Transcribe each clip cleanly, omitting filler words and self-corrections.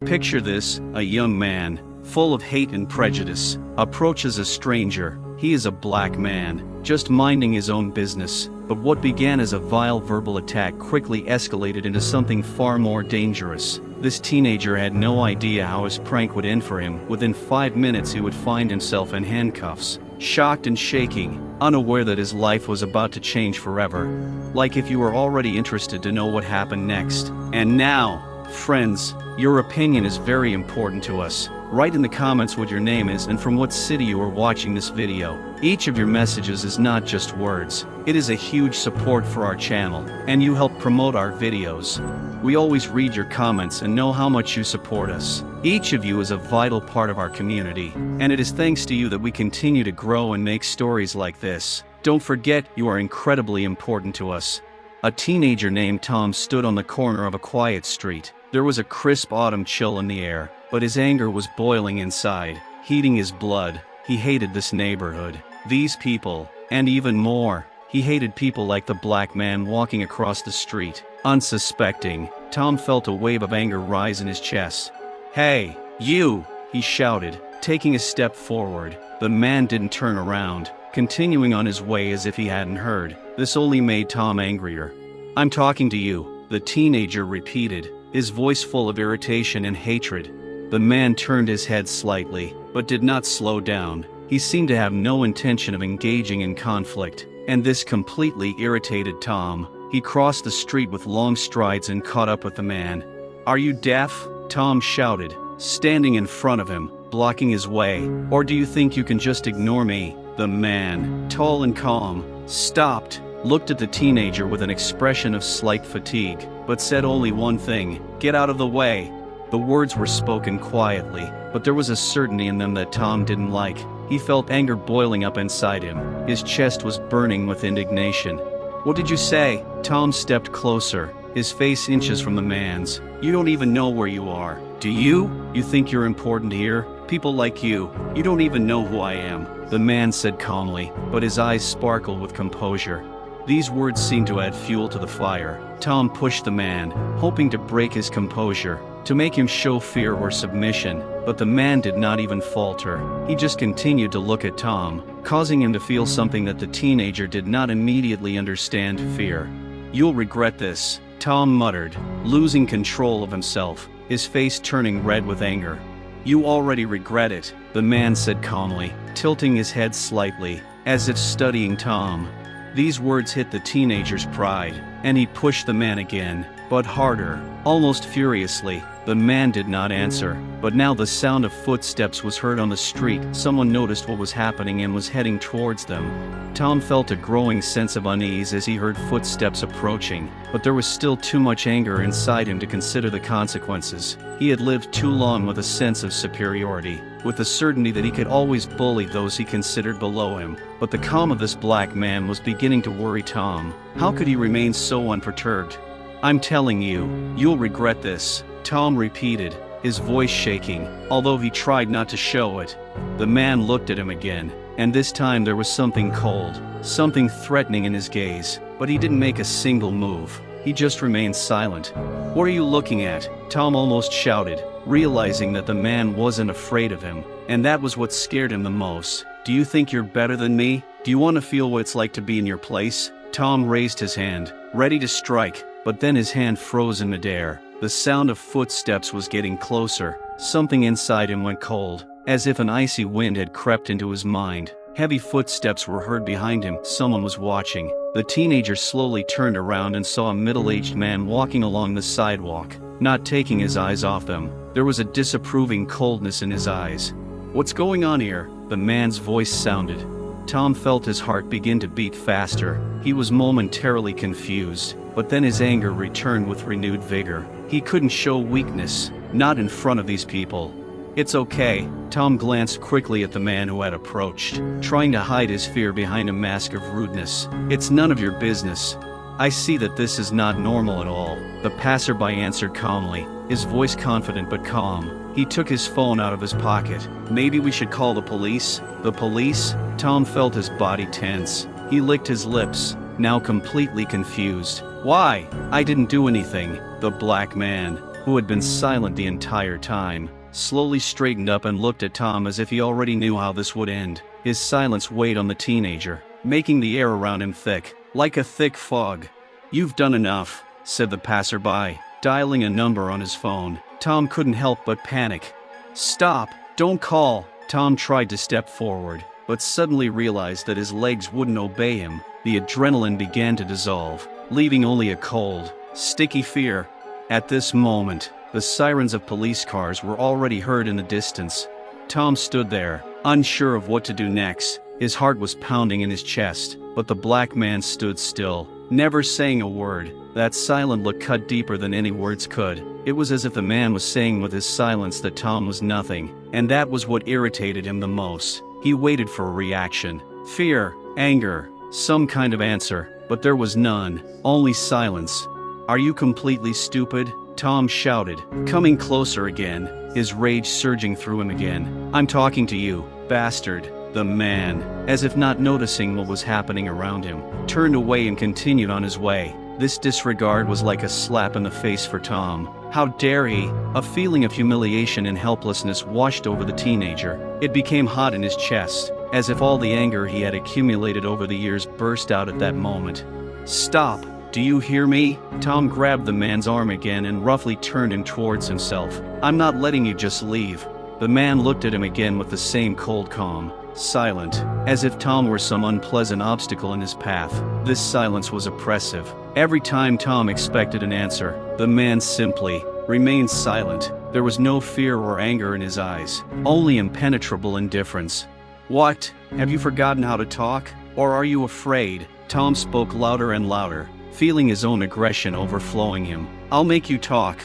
Picture this: a young man, full of hate and prejudice, approaches a stranger. He is a black man, just minding his own business. But what began as a vile verbal attack quickly escalated into something far more dangerous. This teenager had no idea how his prank would end for him. Within 5 minutes he would find himself in handcuffs, shocked and shaking, unaware that his life was about to change forever. Like if you were already interested to know what happened next. And now, friends, your opinion is very important to us. Write in the comments what your name is and from what city you are watching this video. Each of your messages is not just words. It is a huge support for our channel, and you help promote our videos. We always read your comments and know how much you support us. Each of you is a vital part of our community, and it is thanks to you that we continue to grow and make stories like this. Don't forget, you are incredibly important to us. A teenager named Tom stood on the corner of a quiet street. There was a crisp autumn chill in the air, but his anger was boiling inside, heating his blood. He hated this neighborhood, these people, and even more. He hated people like the black man walking across the street. Unsuspecting, Tom felt a wave of anger rise in his chest. "Hey, you!" he shouted, taking a step forward. The man didn't turn around, continuing on his way as if he hadn't heard. This only made Tom angrier. "I'm talking to you," the teenager repeated, his voice full of irritation and hatred. The man turned his head slightly, but did not slow down. He seemed to have no intention of engaging in conflict, and this completely irritated Tom. He crossed the street with long strides and caught up with the man. "Are you deaf?" Tom shouted, standing in front of him, blocking his way. "Or do you think you can just ignore me?" The man, tall and calm, stopped, looked at the teenager with an expression of slight fatigue, but said only one thing: "Get out of the way." The words were spoken quietly, but there was a certainty in them that Tom didn't like. He felt anger boiling up inside him. His chest was burning with indignation. "What did you say?" Tom stepped closer, his face inches from the man's. "You don't even know where you are, do you? You think you're important here? People like you don't even know who I am," the man said calmly, but his eyes sparkled with composure. These words seemed to add fuel to the fire. Tom pushed the man, hoping to break his composure, to make him show fear or submission, but the man did not even falter. He just continued to look at Tom, causing him to feel something that the teenager did not immediately understand: fear. "You'll regret this," Tom muttered, losing control of himself, his face turning red with anger. "You already regret it," the man said calmly, tilting his head slightly, as if studying Tom. These words hit the teenager's pride, and he pushed the man again, but harder, almost furiously. The man did not answer, but now the sound of footsteps was heard on the street. Someone noticed what was happening and was heading towards them. Tom felt a growing sense of unease as he heard footsteps approaching, but there was still too much anger inside him to consider the consequences. He had lived too long with a sense of superiority, with the certainty that he could always bully those he considered below him. But the calm of this black man was beginning to worry Tom. How could he remain so unperturbed? "I'm telling you, you'll regret this," Tom repeated, his voice shaking, although he tried not to show it. The man looked at him again, and this time there was something cold, something threatening in his gaze, but he didn't make a single move. He just remained silent. "What are you looking at?" Tom almost shouted, realizing that the man wasn't afraid of him, and that was what scared him the most. "Do you think you're better than me? Do you want to feel what it's like to be in your place?" Tom raised his hand, ready to strike, but then his hand froze in midair. The sound of footsteps was getting closer. Something inside him went cold, as if an icy wind had crept into his mind. Heavy footsteps were heard behind him. Someone was watching. The teenager slowly turned around and saw a middle-aged man walking along the sidewalk, not taking his eyes off them. There was a disapproving coldness in his eyes. "What's going on here?" the man's voice sounded. Tom felt his heart begin to beat faster. He was momentarily confused, but then his anger returned with renewed vigor. He couldn't show weakness, not in front of these people. "It's okay." Tom glanced quickly at the man who had approached, trying to hide his fear behind a mask of rudeness. "It's none of your business. I see that this is not normal at all," the passerby answered calmly, his voice confident but calm. He took his phone out of his pocket. "Maybe we should call the police?" "The police?" Tom felt his body tense. He licked his lips, now completely confused. "Why? I didn't do anything," the black man, who had been silent the entire time, slowly straightened up and looked at Tom as if he already knew how this would end. His silence weighed on the teenager, making the air around him thick, like a thick fog. "You've done enough," said the passerby, dialing a number on his phone. Tom couldn't help but panic. "Stop! Don't call!" Tom tried to step forward, but suddenly realized that his legs wouldn't obey him. The adrenaline began to dissolve, leaving only a cold, sticky fear. At this moment, the sirens of police cars were already heard in the distance. Tom stood there, unsure of what to do next. His heart was pounding in his chest, but the black man stood still, never saying a word. That silent look cut deeper than any words could. It was as if the man was saying with his silence that Tom was nothing, and that was what irritated him the most. He waited for a reaction. Fear, anger, some kind of answer, but there was none, only silence. "Are you completely stupid?" Tom shouted, coming closer again, his rage surging through him again. "I'm talking to you, bastard." The man, as if not noticing what was happening around him, turned away and continued on his way. This disregard was like a slap in the face for Tom. How dare he? A feeling of humiliation and helplessness washed over the teenager. It became hot in his chest, as if all the anger he had accumulated over the years burst out at that moment. "Stop! Do you hear me?" Tom grabbed the man's arm again and roughly turned him towards himself. "I'm not letting you just leave." The man looked at him again with the same cold calm, silent, as if Tom were some unpleasant obstacle in his path. This silence was oppressive. Every time Tom expected an answer, the man simply remained silent. There was no fear or anger in his eyes, only impenetrable indifference. "What? Have you forgotten how to talk? Or are you afraid?" Tom spoke louder and louder, feeling his own aggression overflowing him. "I'll make you talk."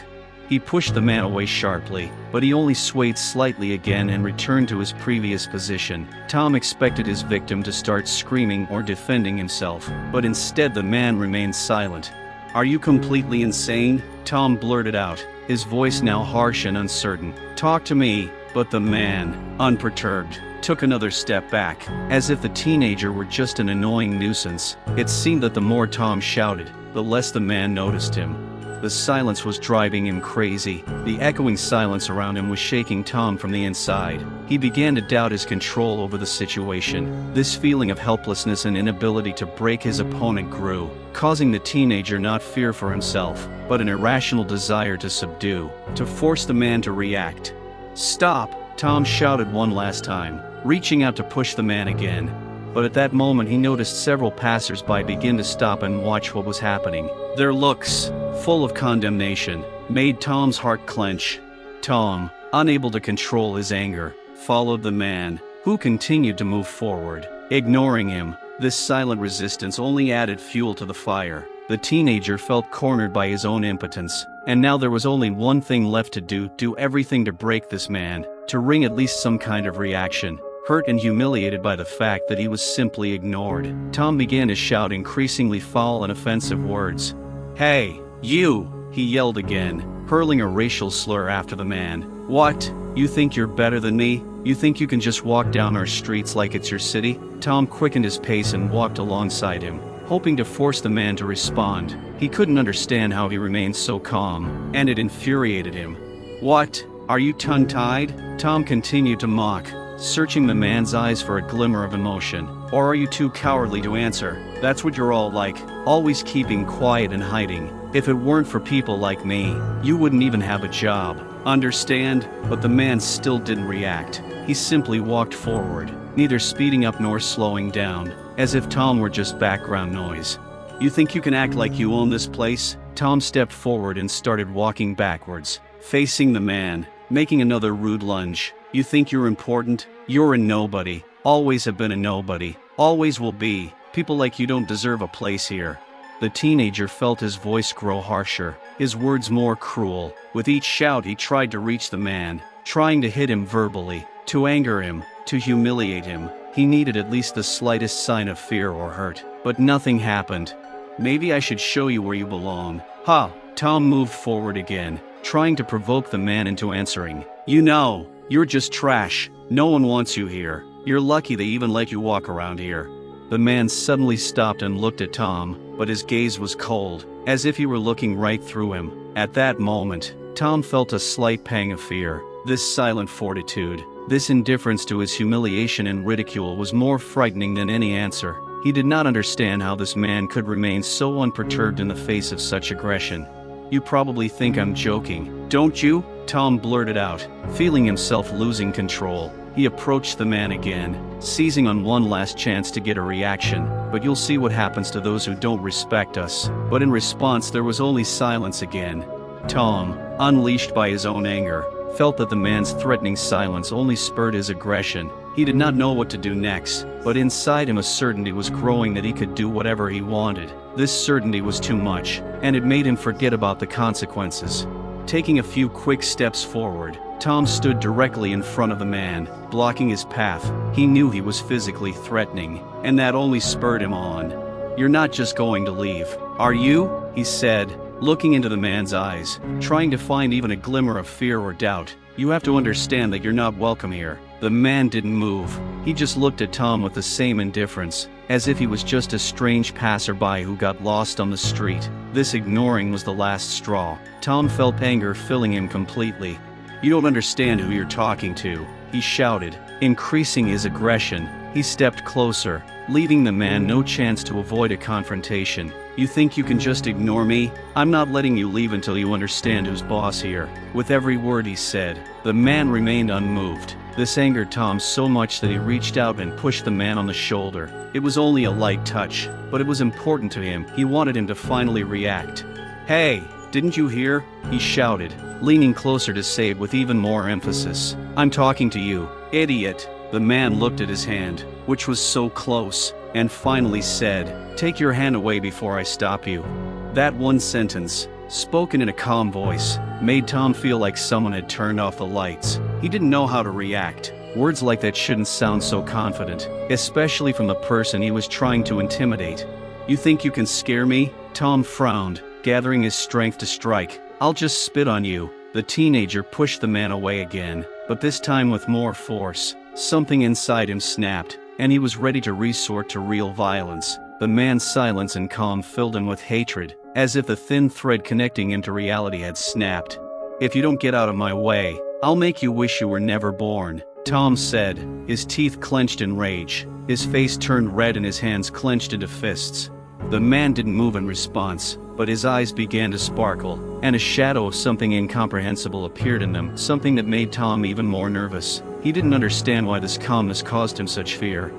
He pushed the man away sharply, but he only swayed slightly again and returned to his previous position. Tom expected his victim to start screaming or defending himself, but instead the man remained silent. "Are you completely insane?" Tom blurted out, his voice now harsh and uncertain. "Talk to me." But the man, unperturbed, took another step back, as if the teenager were just an annoying nuisance. It seemed that the more Tom shouted, the less the man noticed him. The silence was driving him crazy. The echoing silence around him was shaking Tom from the inside. He began to doubt his control over the situation. This feeling of helplessness and inability to break his opponent grew, causing the teenager not fear for himself, but an irrational desire to subdue, to force the man to react. "Stop!" Tom shouted one last time, reaching out to push the man again. But at that moment he noticed several passers-by begin to stop and watch what was happening. Their looks, full of condemnation, made Tom's heart clench. Tom, unable to control his anger, followed the man, who continued to move forward, ignoring him. This silent resistance only added fuel to the fire. The teenager felt cornered by his own impotence, and now there was only one thing left to do everything to break this man, to wring at least some kind of reaction. Hurt and humiliated by the fact that he was simply ignored, Tom began to shout increasingly foul and offensive words. "Hey, you!" he yelled again, hurling a racial slur after the man. "What? You think you're better than me? You think you can just walk down our streets like it's your city?" Tom quickened his pace and walked alongside him, hoping to force the man to respond. He couldn't understand how he remained so calm, and it infuriated him. "What? Are you tongue-tied?" Tom continued to mock, searching the man's eyes for a glimmer of emotion. "Or are you too cowardly to answer? That's what you're all like, always keeping quiet and hiding. If it weren't for people like me, you wouldn't even have a job. Understand?" But the man still didn't react. He simply walked forward, neither speeding up nor slowing down, as if Tom were just background noise. "You think you can act like you own this place?" Tom stepped forward and started walking backwards, facing the man, making another rude lunge. "You think you're important? You're a nobody. Always have been a nobody. Always will be. People like you don't deserve a place here." The teenager felt his voice grow harsher, his words more cruel. With each shout he tried to reach the man, trying to hit him verbally, to anger him, to humiliate him. He needed at least the slightest sign of fear or hurt, but nothing happened. "Maybe I should show you where you belong." "Ha!" Tom moved forward again, trying to provoke the man into answering. "You know, you're just trash. No one wants you here. You're lucky they even let you walk around here." The man suddenly stopped and looked at Tom, but his gaze was cold, as if he were looking right through him. At that moment, Tom felt a slight pang of fear. This silent fortitude, this indifference to his humiliation and ridicule was more frightening than any answer. He did not understand how this man could remain so unperturbed in the face of such aggression. "You probably think I'm joking, don't you?" Tom blurted out, feeling himself losing control. He approached the man again, seizing on one last chance to get a reaction. "But you'll see what happens to those who don't respect us." But in response there was only silence again. Tom, unleashed by his own anger, felt that the man's threatening silence only spurred his aggression. He did not know what to do next, but inside him a certainty was growing that he could do whatever he wanted. This certainty was too much, and it made him forget about the consequences. Taking a few quick steps forward, Tom stood directly in front of the man, blocking his path. He knew he was physically threatening, and that only spurred him on. "You're not just going to leave, are you?" he said, looking into the man's eyes, trying to find even a glimmer of fear or doubt. "You have to understand that you're not welcome here." The man didn't move. He just looked at Tom with the same indifference, as if he was just a strange passerby who got lost on the street. This ignoring was the last straw. Tom felt anger filling him completely. "You don't understand who you're talking to," he shouted, increasing his aggression. He stepped closer, leaving the man no chance to avoid a confrontation. "You think you can just ignore me? I'm not letting you leave until you understand who's boss here." With every word he said, the man remained unmoved. This angered Tom so much that he reached out and pushed the man on the shoulder. It was only a light touch, but it was important to him. He wanted him to finally react. "Hey, didn't you hear?" he shouted, leaning closer to say it with even more emphasis. "I'm talking to you, idiot." The man looked at his hand, which was so close, and finally said, "Take your hand away before I stop you." That one sentence, spoken in a calm voice, made Tom feel like someone had turned off the lights. He didn't know how to react. Words like that shouldn't sound so confident, especially from the person he was trying to intimidate. "You think you can scare me?" Tom frowned, gathering his strength to strike. "I'll just spit on you." The teenager pushed the man away again, but this time with more force. Something inside him snapped, and he was ready to resort to real violence. The man's silence and calm filled him with hatred, as if the thin thread connecting him to reality had snapped. "If you don't get out of my way, I'll make you wish you were never born," Tom said, his teeth clenched in rage. His face turned red and his hands clenched into fists. The man didn't move in response, but his eyes began to sparkle, and a shadow of something incomprehensible appeared in them, something that made Tom even more nervous. He didn't understand why this calmness caused him such fear.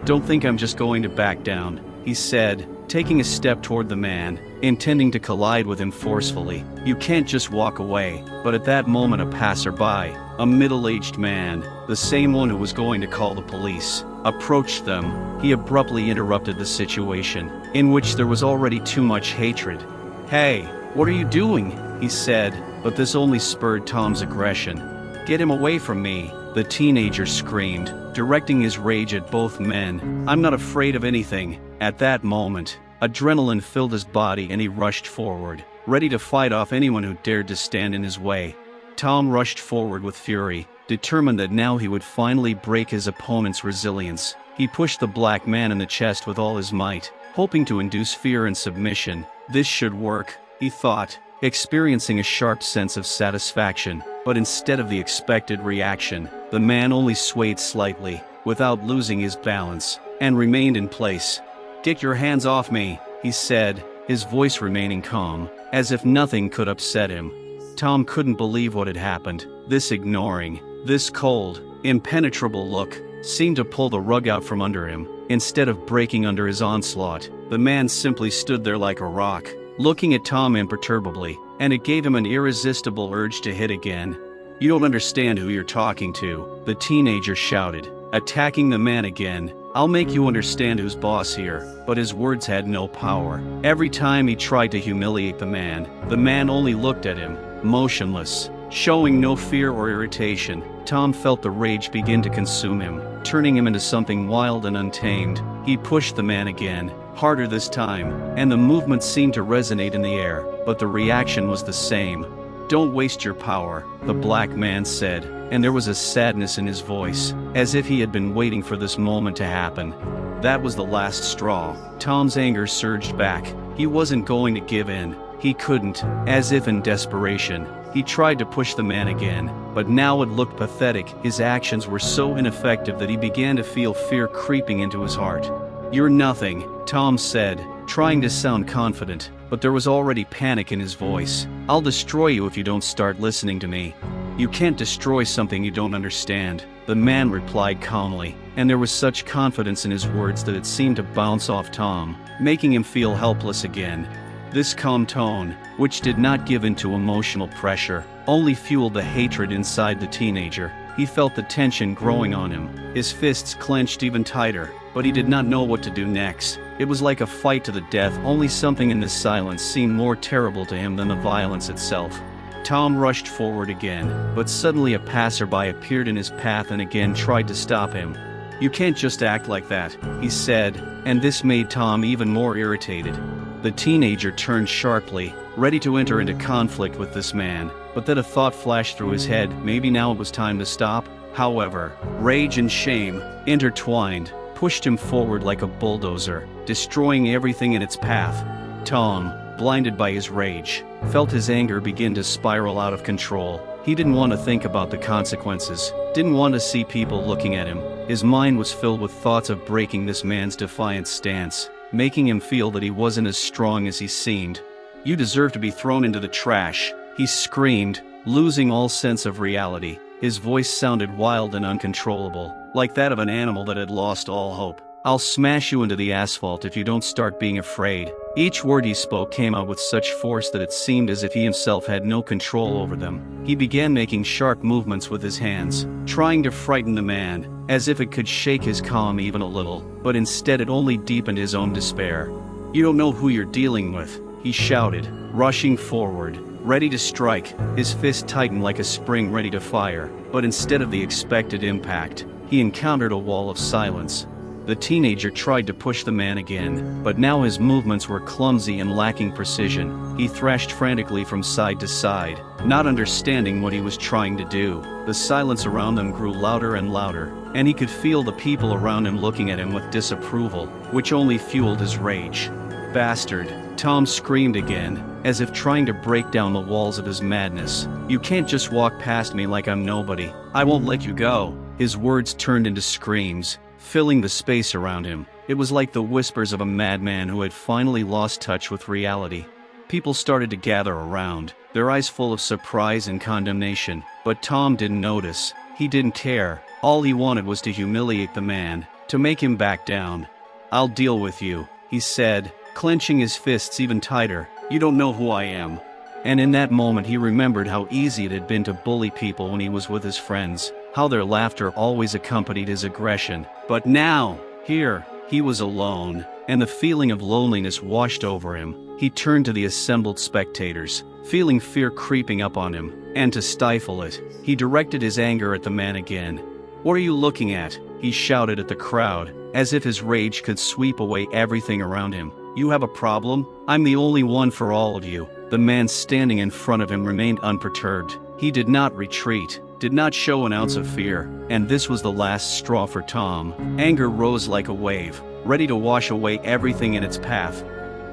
"Don't think I'm just going to back down," he said, taking a step toward the man, intending to collide with him forcefully. "You can't just walk away." But at that moment a passerby, a middle-aged man, the same one who was going to call the police, approached them. He abruptly interrupted the situation, in which there was already too much hatred. "Hey, what are you doing?" he said, but this only spurred Tom's aggression. "Get him away from me," the teenager screamed, directing his rage at both men. "I'm not afraid of anything." At that moment, adrenaline filled his body and he rushed forward, ready to fight off anyone who dared to stand in his way. Tom rushed forward with fury, determined that now he would finally break his opponent's resilience. He pushed the black man in the chest with all his might, hoping to induce fear and submission. This should work, he thought, experiencing a sharp sense of satisfaction. But instead of the expected reaction, the man only swayed slightly, without losing his balance, and remained in place. "Get your hands off me," he said, his voice remaining calm, as if nothing could upset him. Tom couldn't believe what had happened. This ignoring, this cold, impenetrable look, seemed to pull the rug out from under him. Instead of breaking under his onslaught, the man simply stood there like a rock, looking at Tom imperturbably, and it gave him an irresistible urge to hit again. "You don't understand who you're talking to," the teenager shouted, attacking the man again. "I'll make you understand who's boss here." But his words had no power. Every time he tried to humiliate the man only looked at him, motionless, showing no fear or irritation. Tom felt the rage begin to consume him, turning him into something wild and untamed. He pushed the man again, harder this time, and the movement seemed to resonate in the air, but the reaction was the same. "Don't waste your power," the black man said, and there was a sadness in his voice, as if he had been waiting for this moment to happen. That was the last straw. Tom's anger surged back. He wasn't going to give in. He couldn't. As if in desperation, He tried to push the man again, but now it looked pathetic. His actions were so ineffective that he began to feel fear creeping into his heart. "You're nothing," Tom said, trying to sound confident, but there was already panic in his voice. "I'll destroy you if you don't start listening to me." "You can't destroy something you don't understand," the man replied calmly, and there was such confidence in his words that it seemed to bounce off Tom, making him feel helpless again. This calm tone, which did not give in to emotional pressure, only fueled the hatred inside the teenager. He felt the tension growing on him, his fists clenched even tighter, but he did not know what to do next. It was like a fight to the death, only something in this silence seemed more terrible to him than the violence itself. Tom rushed forward again, but suddenly a passerby appeared in his path and again tried to stop him. "You can't just act like that," he said, and this made Tom even more irritated. The teenager turned sharply, ready to enter into conflict with this man, but then a thought flashed through his head. Maybe now it was time to stop. However, rage and shame, intertwined, pushed him forward like a bulldozer, destroying everything in its path. Tom, blinded by his rage, felt his anger begin to spiral out of control. He didn't want to think about the consequences, didn't want to see people looking at him. His mind was filled with thoughts of breaking this man's defiant stance, making him feel that he wasn't as strong as he seemed. "You deserve to be thrown into the trash," he screamed, losing all sense of reality. His voice sounded wild and uncontrollable, like that of an animal that had lost all hope. "I'll smash you into the asphalt if you don't start being afraid." Each word he spoke came out with such force that it seemed as if he himself had no control over them. He began making sharp movements with his hands, trying to frighten the man, as if it could shake his calm even a little, but instead it only deepened his own despair. "You don't know who you're dealing with," he shouted, rushing forward, ready to strike. His fist tightened like a spring ready to fire, but instead of the expected impact, he encountered a wall of silence. The teenager tried to push the man again, but now his movements were clumsy and lacking precision. He thrashed frantically from side to side, not understanding what he was trying to do. The silence around them grew louder and louder, and he could feel the people around him looking at him with disapproval, which only fueled his rage. "Bastard!" Tom screamed again, as if trying to break down the walls of his madness. "You can't just walk past me like I'm nobody. I won't let you go." His words turned into screams, filling the space around him. It was like the whispers of a madman who had finally lost touch with reality. People started to gather around, their eyes full of surprise and condemnation, but Tom didn't notice. He didn't care. All he wanted was to humiliate the man, to make him back down. "I'll deal with you," he said, clenching his fists even tighter. "You don't know who I am." And in that moment he remembered how easy it had been to bully people when he was with his friends, how their laughter always accompanied his aggression. But now, here, he was alone, and the feeling of loneliness washed over him. He turned to the assembled spectators, feeling fear creeping up on him, and to stifle it, he directed his anger at the man again. "What are you looking at?" he shouted at the crowd, as if his rage could sweep away everything around him. "You have a problem? I'm the only one for all of you." The man standing in front of him remained unperturbed. He did not retreat, did not show an ounce of fear, and this was the last straw for Tom. Anger rose like a wave, ready to wash away everything in its path.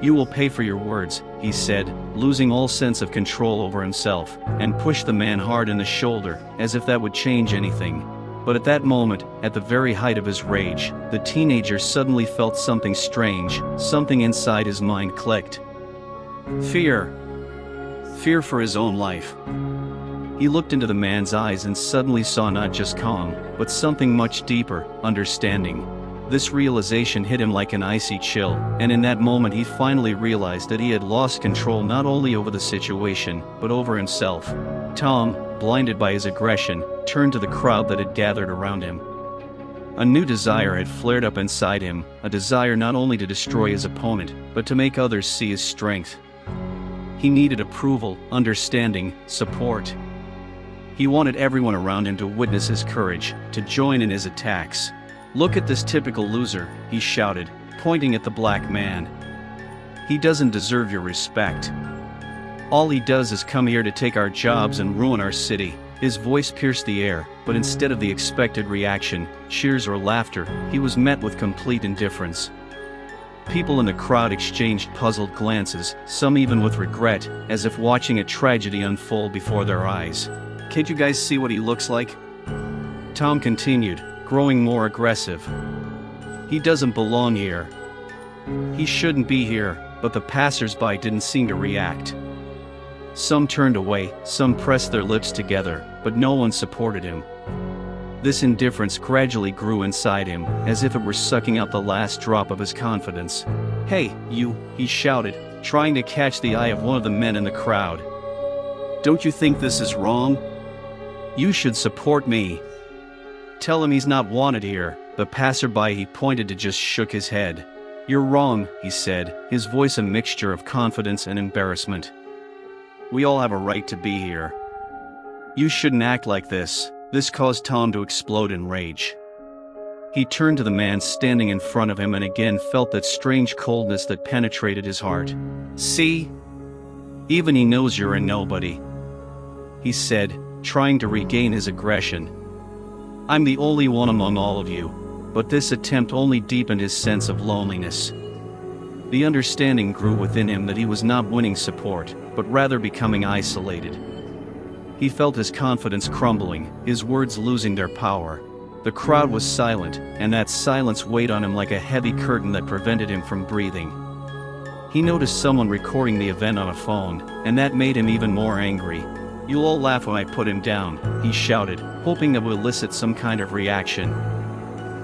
"You will pay for your words," he said, losing all sense of control over himself, and pushed the man hard in the shoulder, as if that would change anything. But at that moment, at the very height of his rage, the teenager suddenly felt something strange. Something inside his mind clicked. Fear. Fear for his own life. He looked into the man's eyes and suddenly saw not just calm, but something much deeper, understanding. This realization hit him like an icy chill, and in that moment he finally realized that he had lost control not only over the situation, but over himself. Tom, blinded by his aggression, turned to the crowd that had gathered around him. A new desire had flared up inside him, a desire not only to destroy his opponent, but to make others see his strength. He needed approval, understanding, support. He wanted everyone around him to witness his courage, to join in his attacks. "Look at this typical loser," he shouted, pointing at the black man. "He doesn't deserve your respect. All he does is come here to take our jobs and ruin our city." His voice pierced the air, but instead of the expected reaction, cheers or laughter, he was met with complete indifference. People in the crowd exchanged puzzled glances, some even with regret, as if watching a tragedy unfold before their eyes. "Can't you guys see what he looks like?" Tom continued, growing more aggressive. "He doesn't belong here. He shouldn't be here," but the passers-by didn't seem to react. Some turned away, some pressed their lips together, but no one supported him. This indifference gradually grew inside him, as if it were sucking out the last drop of his confidence. "Hey, you," he shouted, trying to catch the eye of one of the men in the crowd. "Don't you think this is wrong? You should support me. Tell him he's not wanted here." The passerby he pointed to just shook his head. "You're wrong," he said, his voice a mixture of confidence and embarrassment. "We all have a right to be here. You shouldn't act like this." This caused Tom to explode in rage. He turned to the man standing in front of him and again felt that strange coldness that penetrated his heart. "See? Even he knows you're a nobody," he said, trying to regain his aggression. "I'm the only one among all of you." But this attempt only deepened his sense of loneliness. The understanding grew within him that he was not winning support, but rather becoming isolated. He felt his confidence crumbling, his words losing their power. The crowd was silent, and that silence weighed on him like a heavy curtain that prevented him from breathing. He noticed someone recording the event on a phone, and that made him even more angry. "You'll all laugh when I put him down," he shouted, hoping that would elicit some kind of reaction.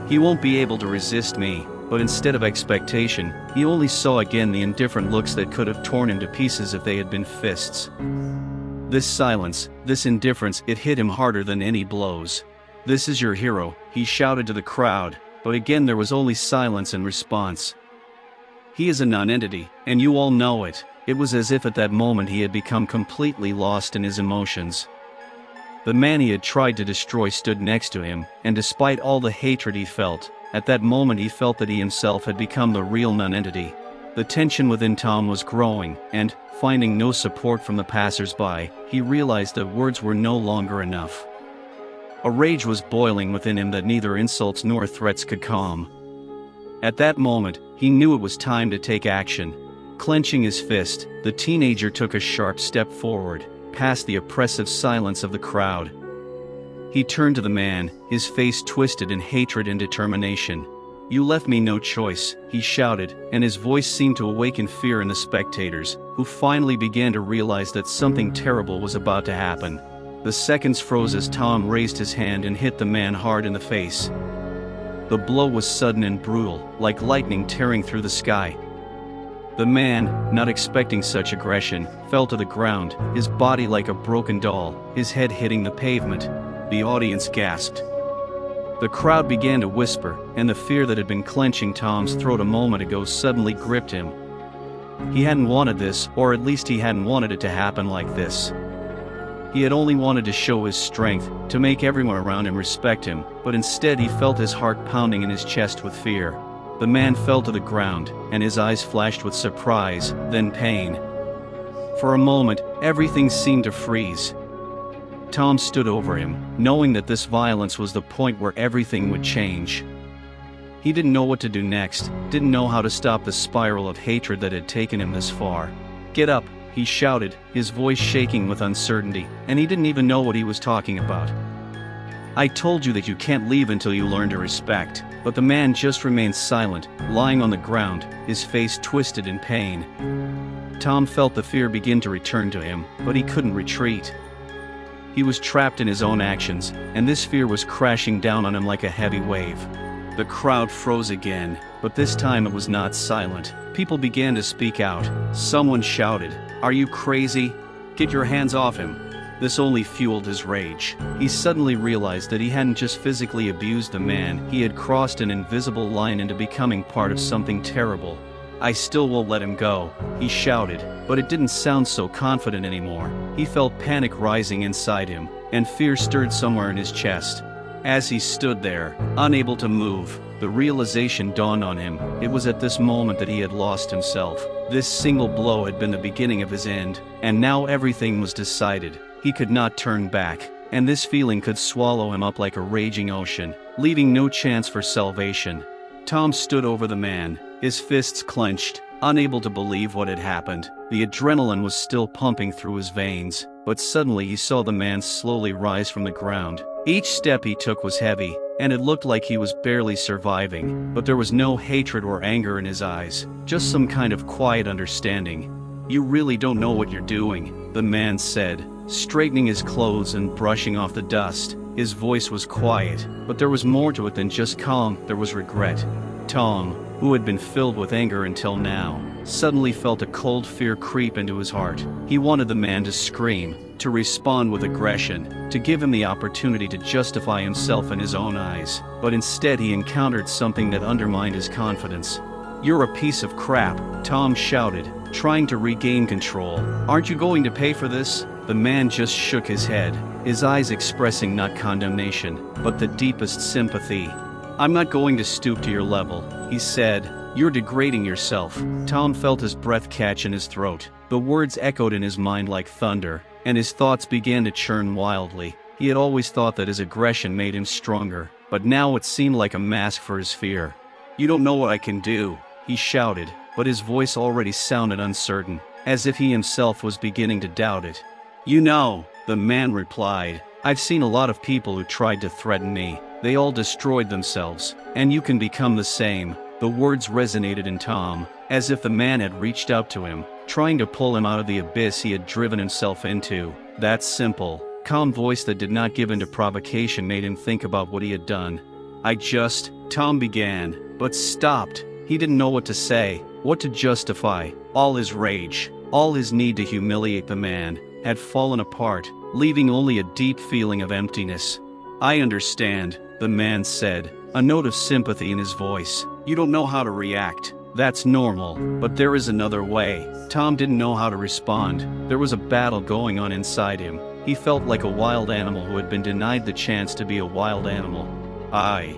He won't be able to resist me, but instead of expectation, he only saw again the indifferent looks that could have torn him to pieces if they had been fists. This silence, this indifference, it hit him harder than any blows. "This is your hero," he shouted to the crowd, but again there was only silence in response. "He is a nonentity, and you all know it." It was as if at that moment he had become completely lost in his emotions. The man he had tried to destroy stood next to him, and despite all the hatred he felt, at that moment he felt that he himself had become the real nonentity. The tension within Tom was growing, and, finding no support from the passers-by, he realized that words were no longer enough. A rage was boiling within him that neither insults nor threats could calm. At that moment, he knew it was time to take action. Clenching his fist, the teenager took a sharp step forward, past the oppressive silence of the crowd. He turned to the man, his face twisted in hatred and determination. "You left me no choice," he shouted, and his voice seemed to awaken fear in the spectators, who finally began to realize that something terrible was about to happen. The seconds froze as Tom raised his hand and hit the man hard in the face. The blow was sudden and brutal, like lightning tearing through the sky. The man, not expecting such aggression, fell to the ground, his body like a broken doll, his head hitting the pavement. The audience gasped. The crowd began to whisper, and the fear that had been clenching Tom's throat a moment ago suddenly gripped him. He hadn't wanted this, or at least he hadn't wanted it to happen like this. He had only wanted to show his strength, to make everyone around him respect him, but instead he felt his heart pounding in his chest with fear. The man fell to the ground, and his eyes flashed with surprise, then pain. For a moment, everything seemed to freeze. Tom stood over him, knowing that this violence was the point where everything would change. He didn't know what to do next, didn't know how to stop the spiral of hatred that had taken him this far. "Get up," he shouted, his voice shaking with uncertainty, and he didn't even know what he was talking about. "I told you that you can't leave until you learn to respect." But the man just remained silent, lying on the ground, his face twisted in pain. Tom felt the fear begin to return to him, but he couldn't retreat. He was trapped in his own actions, and this fear was crashing down on him like a heavy wave. The crowd froze again, but this time it was not silent. People began to speak out. Someone shouted, "Are you crazy? Get your hands off him." This only fueled his rage. He suddenly realized that he hadn't just physically abused the man, he had crossed an invisible line into becoming part of something terrible. "I still won't let him go," he shouted, but it didn't sound so confident anymore. He felt panic rising inside him, and fear stirred somewhere in his chest. As he stood there, unable to move, the realization dawned on him. It was at this moment that he had lost himself. This single blow had been the beginning of his end, and now everything was decided. He could not turn back, and this feeling could swallow him up like a raging ocean, leaving no chance for salvation. Tom stood over the man, his fists clenched, unable to believe what had happened. The adrenaline was still pumping through his veins, but suddenly he saw the man slowly rise from the ground. Each step he took was heavy, and it looked like he was barely surviving, but there was no hatred or anger in his eyes, just some kind of quiet understanding. "You really don't know what you're doing," the man said, straightening his clothes and brushing off the dust. His voice was quiet, but there was more to it than just calm. There was regret. Tom, who had been filled with anger until now, suddenly felt a cold fear creep into his heart. He wanted the man to scream, to respond with aggression, to give him the opportunity to justify himself in his own eyes, but instead he encountered something that undermined his confidence. "You're a piece of crap," Tom shouted, trying to regain control. "Aren't you going to pay for this?" The man just shook his head, his eyes expressing not condemnation, but the deepest sympathy. "I'm not going to stoop to your level," he said. "You're degrading yourself." Tom felt his breath catch in his throat. The words echoed in his mind like thunder, and his thoughts began to churn wildly. He had always thought that his aggression made him stronger, but now it seemed like a mask for his fear. "You don't know what I can do," he shouted, but his voice already sounded uncertain, as if he himself was beginning to doubt it. "You know," the man replied, "I've seen a lot of people who tried to threaten me. They all destroyed themselves, and you can become the same." The words resonated in Tom, as if the man had reached out to him, trying to pull him out of the abyss he had driven himself into. That simple, calm voice that did not give in to provocation made him think about what he had done. Tom began, but stopped. He didn't know what to say, what to justify. All his rage, all his need to humiliate the man, had fallen apart, leaving only a deep feeling of emptiness. "I understand," the man said, a note of sympathy in his voice. "You don't know how to react. That's normal, but there is another way." Tom didn't know how to respond. There was a battle going on inside him. He felt like a wild animal who had been denied the chance to be a wild animal. I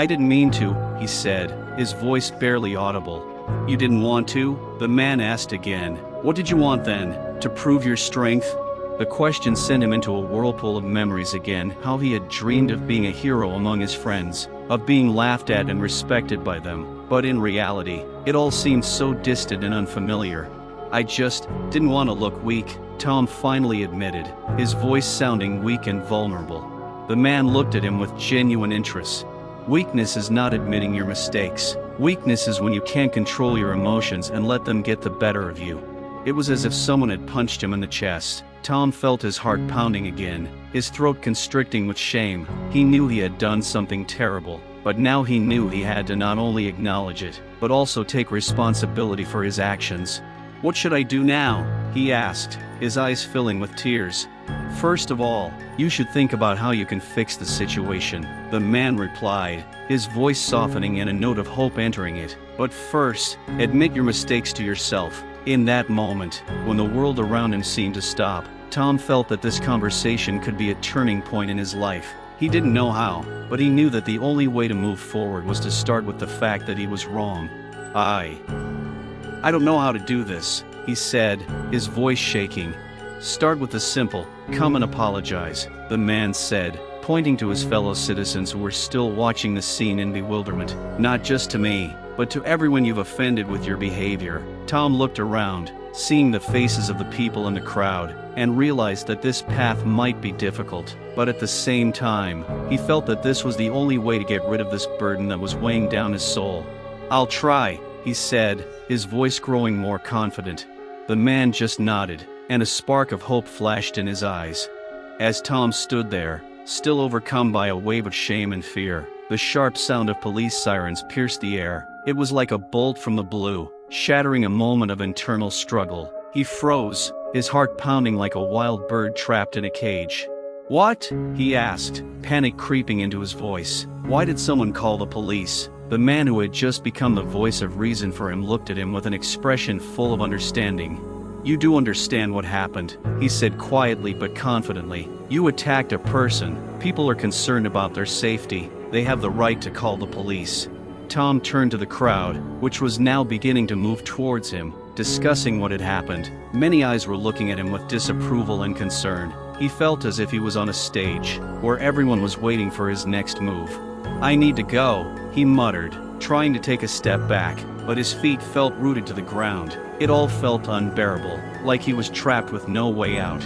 didn't mean to," he said, his voice barely audible. "You didn't want to?" the man asked again. "What did you want then? To prove your strength?" The question sent him into a whirlpool of memories again, how he had dreamed of being a hero among his friends, of being laughed at and respected by them, but in reality, it all seemed so distant and unfamiliar. "I just didn't want to look weak," Tom finally admitted, his voice sounding weak and vulnerable. The man looked at him with genuine interest. "Weakness is not admitting your mistakes. Weakness is when you can't control your emotions and let them get the better of you." It was as if someone had punched him in the chest. Tom felt his heart pounding again, his throat constricting with shame. He knew he had done something terrible, but now he knew he had to not only acknowledge it, but also take responsibility for his actions. "What should I do now?" he asked, his eyes filling with tears. "First of all, you should think about how you can fix the situation," the man replied, his voice softening and a note of hope entering it. "But first, admit your mistakes to yourself." In that moment, when the world around him seemed to stop, Tom felt that this conversation could be a turning point in his life. He didn't know how, but he knew that the only way to move forward was to start with the fact that he was wrong. I don't know how to do this," he said, his voice shaking. "Start with the simple, come and apologize," the man said, pointing to his fellow citizens who were still watching the scene in bewilderment. "Not just to me, but to everyone you've offended with your behavior." Tom looked around, seeing the faces of the people in the crowd, and realized that this path might be difficult, but at the same time, he felt that this was the only way to get rid of this burden that was weighing down his soul. "I'll try," he said, his voice growing more confident. The man just nodded, and a spark of hope flashed in his eyes. As Tom stood there, still overcome by a wave of shame and fear, the sharp sound of police sirens pierced the air. It was like a bolt from the blue, shattering a moment of internal struggle. He froze, his heart pounding like a wild bird trapped in a cage. "What?" he asked, panic creeping into his voice. "Why did someone call the police?" The man who had just become the voice of reason for him looked at him with an expression full of understanding. "You do understand what happened," he said quietly but confidently. "You attacked a person. People are concerned about their safety. They have the right to call the police." Tom turned to the crowd, which was now beginning to move towards him, discussing what had happened. Many eyes were looking at him with disapproval and concern. He felt as if he was on a stage, where everyone was waiting for his next move. I need to go, he muttered, trying to take a step back, but his feet felt rooted to the ground. It all felt unbearable, like he was trapped with no way out.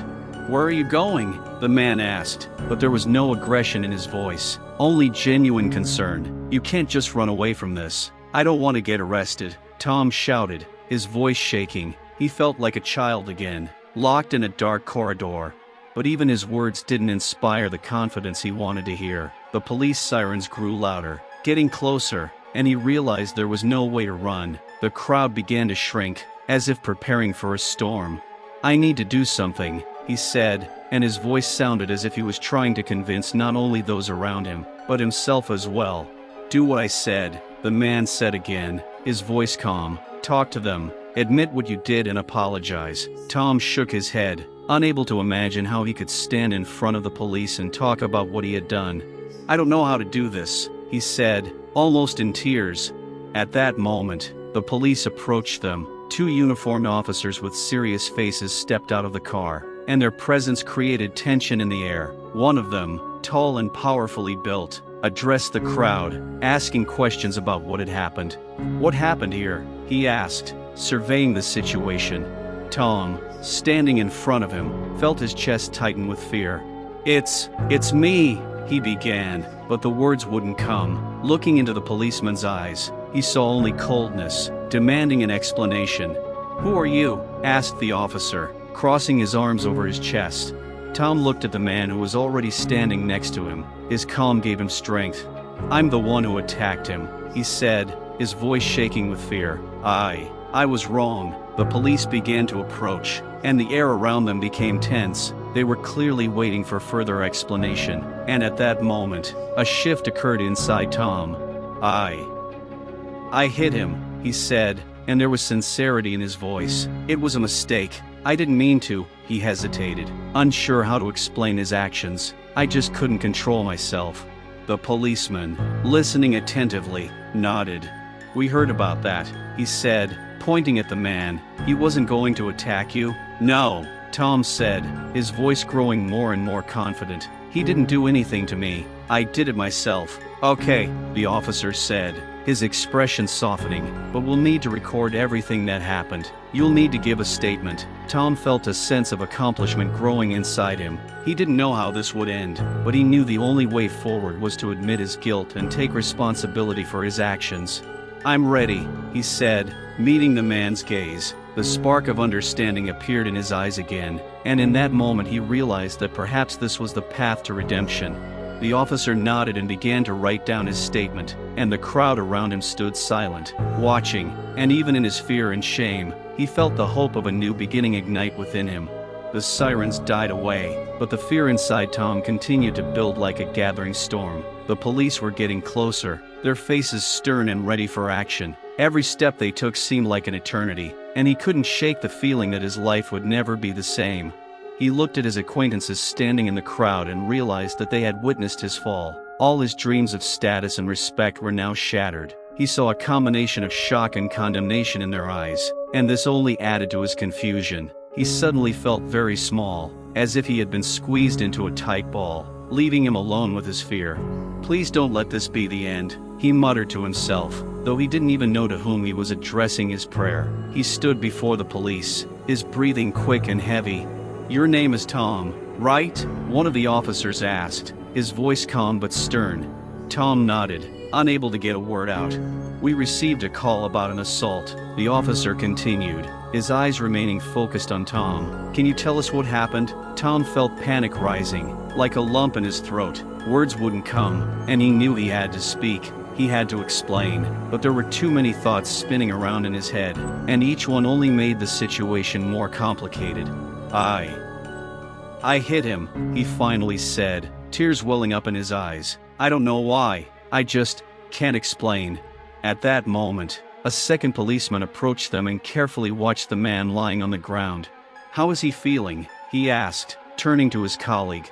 Where are you going? The man asked, but there was no aggression in his voice, only genuine concern. You can't just run away from this. I don't want to get arrested, Tom shouted, his voice shaking. He felt like a child again, locked in a dark corridor. But even his words didn't inspire the confidence he wanted to hear. The police sirens grew louder, getting closer, and he realized there was no way to run. The crowd began to shrink, as if preparing for a storm. I need to do something, he said, and his voice sounded as if he was trying to convince not only those around him, but himself as well. Do what I said, the man said again, his voice calm. Talk to them. Admit what you did and apologize. Tom shook his head, unable to imagine how he could stand in front of the police and talk about what he had done. I don't know how to do this, he said, almost in tears. At that moment, the police approached them. Two uniformed officers with serious faces stepped out of the car, and their presence created tension in the air. One of them, tall and powerfully built, addressed the crowd, asking questions about what had happened. What happened here? He asked, surveying the situation. Tom, standing in front of him, felt his chest tighten with fear. It's me, he began, but the words wouldn't come. Looking into the policeman's eyes, he saw only coldness, demanding an explanation. Who are you? Asked the officer, crossing his arms over his chest. Tom looked at the man who was already standing next to him. His calm gave him strength. I'm the one who attacked him, he said, his voice shaking with fear. I was wrong. The police began to approach, and the air around them became tense. They were clearly waiting for further explanation, and at that moment, a shift occurred inside Tom. I hit him, he said, and there was sincerity in his voice. It was a mistake. I didn't mean to, he hesitated, unsure how to explain his actions. I just couldn't control myself. The policeman, listening attentively, nodded. We heard about that, he said, pointing at the man. He wasn't going to attack you? No, Tom said, his voice growing more and more confident. He didn't do anything to me. I did it myself. Okay, the officer said, his expression softening, but we'll need to record everything that happened. You'll need to give a statement. Tom felt a sense of accomplishment growing inside him. He didn't know how this would end, but he knew the only way forward was to admit his guilt and take responsibility for his actions. I'm ready, he said, meeting the man's gaze. The spark of understanding appeared in his eyes again, and in that moment he realized that perhaps this was the path to redemption. The officer nodded and began to write down his statement, and the crowd around him stood silent, watching, and even in his fear and shame, he felt the hope of a new beginning ignite within him. The sirens died away, but the fear inside Tom continued to build like a gathering storm. The police were getting closer, their faces stern and ready for action. Every step they took seemed like an eternity, and he couldn't shake the feeling that his life would never be the same. He looked at his acquaintances standing in the crowd and realized that they had witnessed his fall. All his dreams of status and respect were now shattered. He saw a combination of shock and condemnation in their eyes, and this only added to his confusion. He suddenly felt very small, as if he had been squeezed into a tight ball, leaving him alone with his fear. Please don't let this be the end, he muttered to himself, though he didn't even know to whom he was addressing his prayer. He stood before the police, his breathing quick and heavy. Your name is Tom, right? One of the officers asked, his voice calm but stern. Tom nodded, unable to get a word out. We received a call about an assault, the officer continued, his eyes remaining focused on Tom. Can you tell us what happened? Tom felt panic rising, like a lump in his throat. Words wouldn't come, and he knew he had to speak. He had to explain, but there were too many thoughts spinning around in his head, and each one only made the situation more complicated. I hit him, he finally said, tears welling up in his eyes. I don't know why, I just can't explain. At that moment, a second policeman approached them and carefully watched the man lying on the ground. How is he feeling? He asked, turning to his colleague.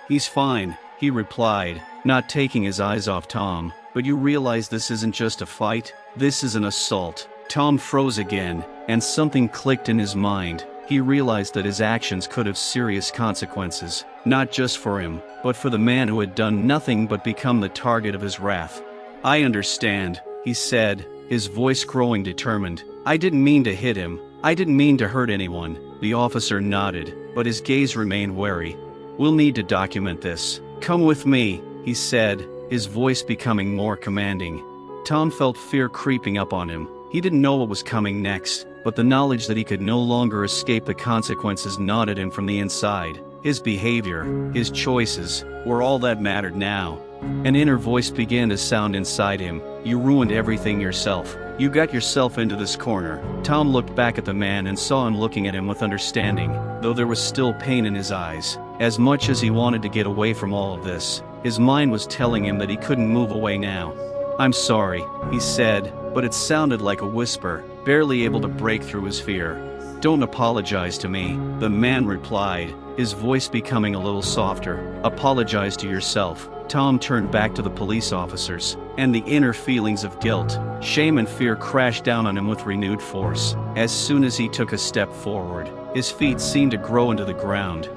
He's fine, he replied, not taking his eyes off Tom. But you realize this isn't just a fight, this is an assault. Tom froze again, and something clicked in his mind. He realized that his actions could have serious consequences. not just for him, but for the man who had done nothing but become the target of his wrath. "I understand," he said, his voice growing determined. "I didn't mean to hit him. I didn't mean to hurt anyone." The officer nodded, but his gaze remained wary. "We'll need to document this. Come with me," he said, his voice becoming more commanding. Tom felt fear creeping up on him. He didn't know what was coming next, but the knowledge that he could no longer escape the consequences gnawed at him from the inside. His behavior, his choices, were all that mattered now. An inner voice began to sound inside him. "You ruined everything yourself. You got yourself into this corner." Tom looked back at the man and saw him looking at him with understanding, though there was still pain in his eyes. As much as he wanted to get away from all of this, his mind was telling him that he couldn't move away now. "I'm sorry," he said, but it sounded like a whisper, barely able to break through his fear. "Don't apologize to me," the man replied, his voice becoming a little softer. "Apologize to yourself." Tom turned back to the police officers, and the inner feelings of guilt, shame and fear crashed down on him with renewed force. As soon as he took a step forward, his feet seemed to grow into the ground.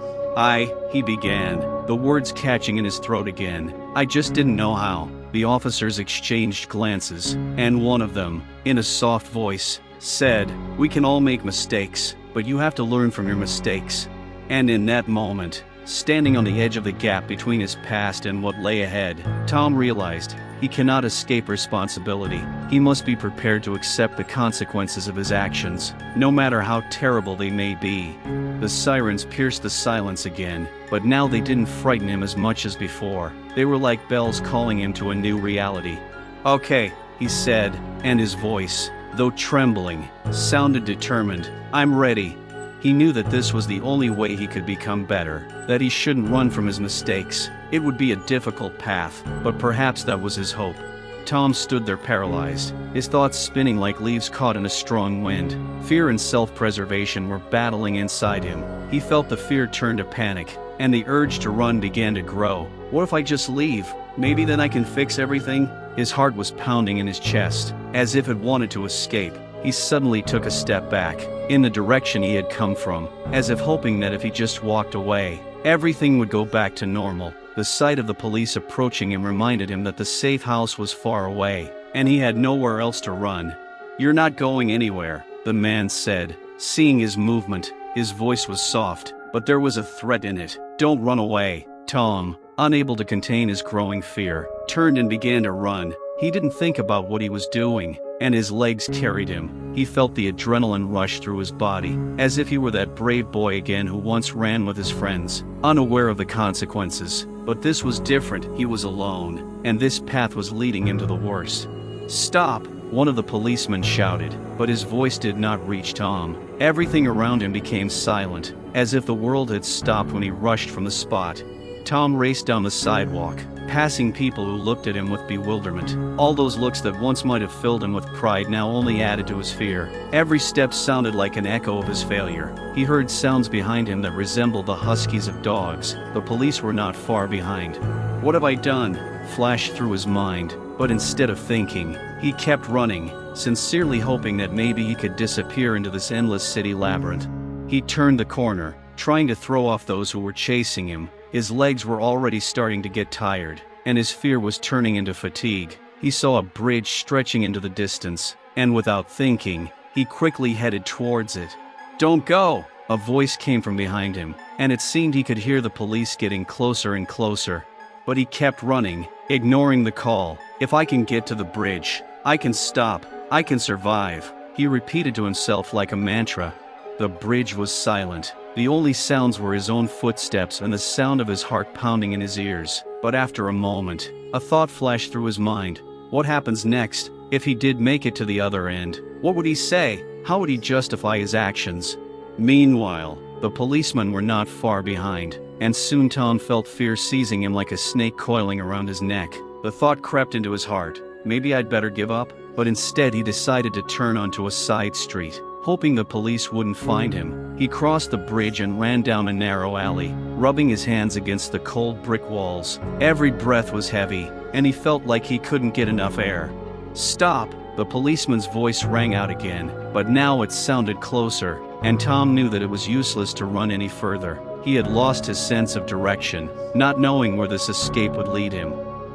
He began, the words catching in his throat again. "I just didn't know how." The officers exchanged glances, and one of them, in a soft voice, said, "We can all make mistakes, but you have to learn from your mistakes." And in that moment, standing on the edge of the gap between his past and what lay ahead, Tom realized he cannot escape responsibility. He must be prepared to accept the consequences of his actions, no matter how terrible they may be. The sirens pierced the silence again, but now they didn't frighten him as much as before. They were like bells calling him to a new reality. "Okay," he said, and his voice, though trembling, sounded determined. "I'm ready." He knew that this was the only way he could become better, that he shouldn't run from his mistakes. It would be a difficult path, but perhaps that was his hope. Tom stood there paralyzed, his thoughts spinning like leaves caught in a strong wind. Fear and self-preservation were battling inside him. He felt the fear turn to panic, and the urge to run began to grow. "What if I just leave? Maybe then I can fix everything?" His heart was pounding in his chest, as if it wanted to escape. He suddenly took a step back, in the direction he had come from, as if hoping that if he just walked away, everything would go back to normal. The sight of the police approaching him reminded him that the safe house was far away, and he had nowhere else to run. "You're not going anywhere," the man said. Seeing his movement, his voice was soft, but there was a threat in it. "Don't run away." Tom, unable to contain his growing fear, turned and began to run. He didn't think about what he was doing, and his legs carried him. He felt the adrenaline rush through his body, as if he were that brave boy again who once ran with his friends, unaware of the consequences. But this was different. He was alone, and this path was leading him to the worst. "Stop!" one of the policemen shouted, but his voice did not reach Tom. Everything around him became silent, as if the world had stopped when he rushed from the spot. Tom raced down the sidewalk, passing people who looked at him with bewilderment. All those looks that once might have filled him with pride now only added to his fear. Every step sounded like an echo of his failure. He heard sounds behind him that resembled the huskies of dogs. The police were not far behind. "What have I done?" flashed through his mind, but instead of thinking, he kept running, sincerely hoping that maybe he could disappear into this endless city labyrinth. He turned the corner, trying to throw off those who were chasing him. His legs were already starting to get tired, and his fear was turning into fatigue. He saw a bridge stretching into the distance, and without thinking, he quickly headed towards it. "Don't go!" a voice came from behind him, and it seemed he could hear the police getting closer and closer. But he kept running, ignoring the call. "If I can get to the bridge, I can stop, I can survive," he repeated to himself like a mantra. The bridge was silent. The only sounds were his own footsteps and the sound of his heart pounding in his ears. But after a moment, a thought flashed through his mind. What happens next? If he did make it to the other end, what would he say? How would he justify his actions? Meanwhile, the policemen were not far behind, and soon Tom felt fear seizing him like a snake coiling around his neck. The thought crept into his heart, maybe I'd better give up, but instead he decided to turn onto a side street. Hoping the police wouldn't find him, he crossed the bridge and ran down a narrow alley, rubbing his hands against the cold brick walls. Every breath was heavy, and he felt like he couldn't get enough air. "Stop!" the policeman's voice rang out again, but now it sounded closer, and Tom knew that it was useless to run any further. He had lost his sense of direction, not knowing where this escape would lead him.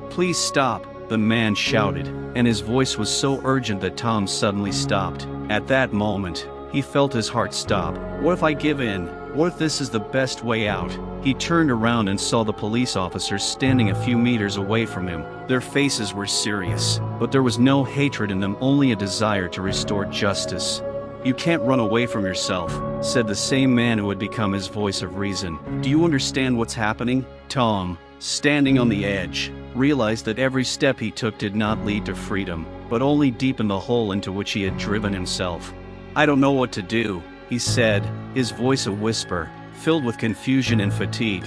"Please stop," the man shouted, and his voice was so urgent that Tom suddenly stopped. At that moment, he felt his heart stop. What if I give in? What if this is the best way out? He turned around and saw the police officers standing a few meters away from him. Their faces were serious, but there was no hatred in them, only a desire to restore justice. "You can't run away from yourself," said the same man who had become his voice of reason. "Do you understand what's happening?" Tom, standing on the edge, realized that every step he took did not lead to freedom, but only deepened the hole into which he had driven himself. "I don't know what to do," he said, his voice a whisper, filled with confusion and fatigue.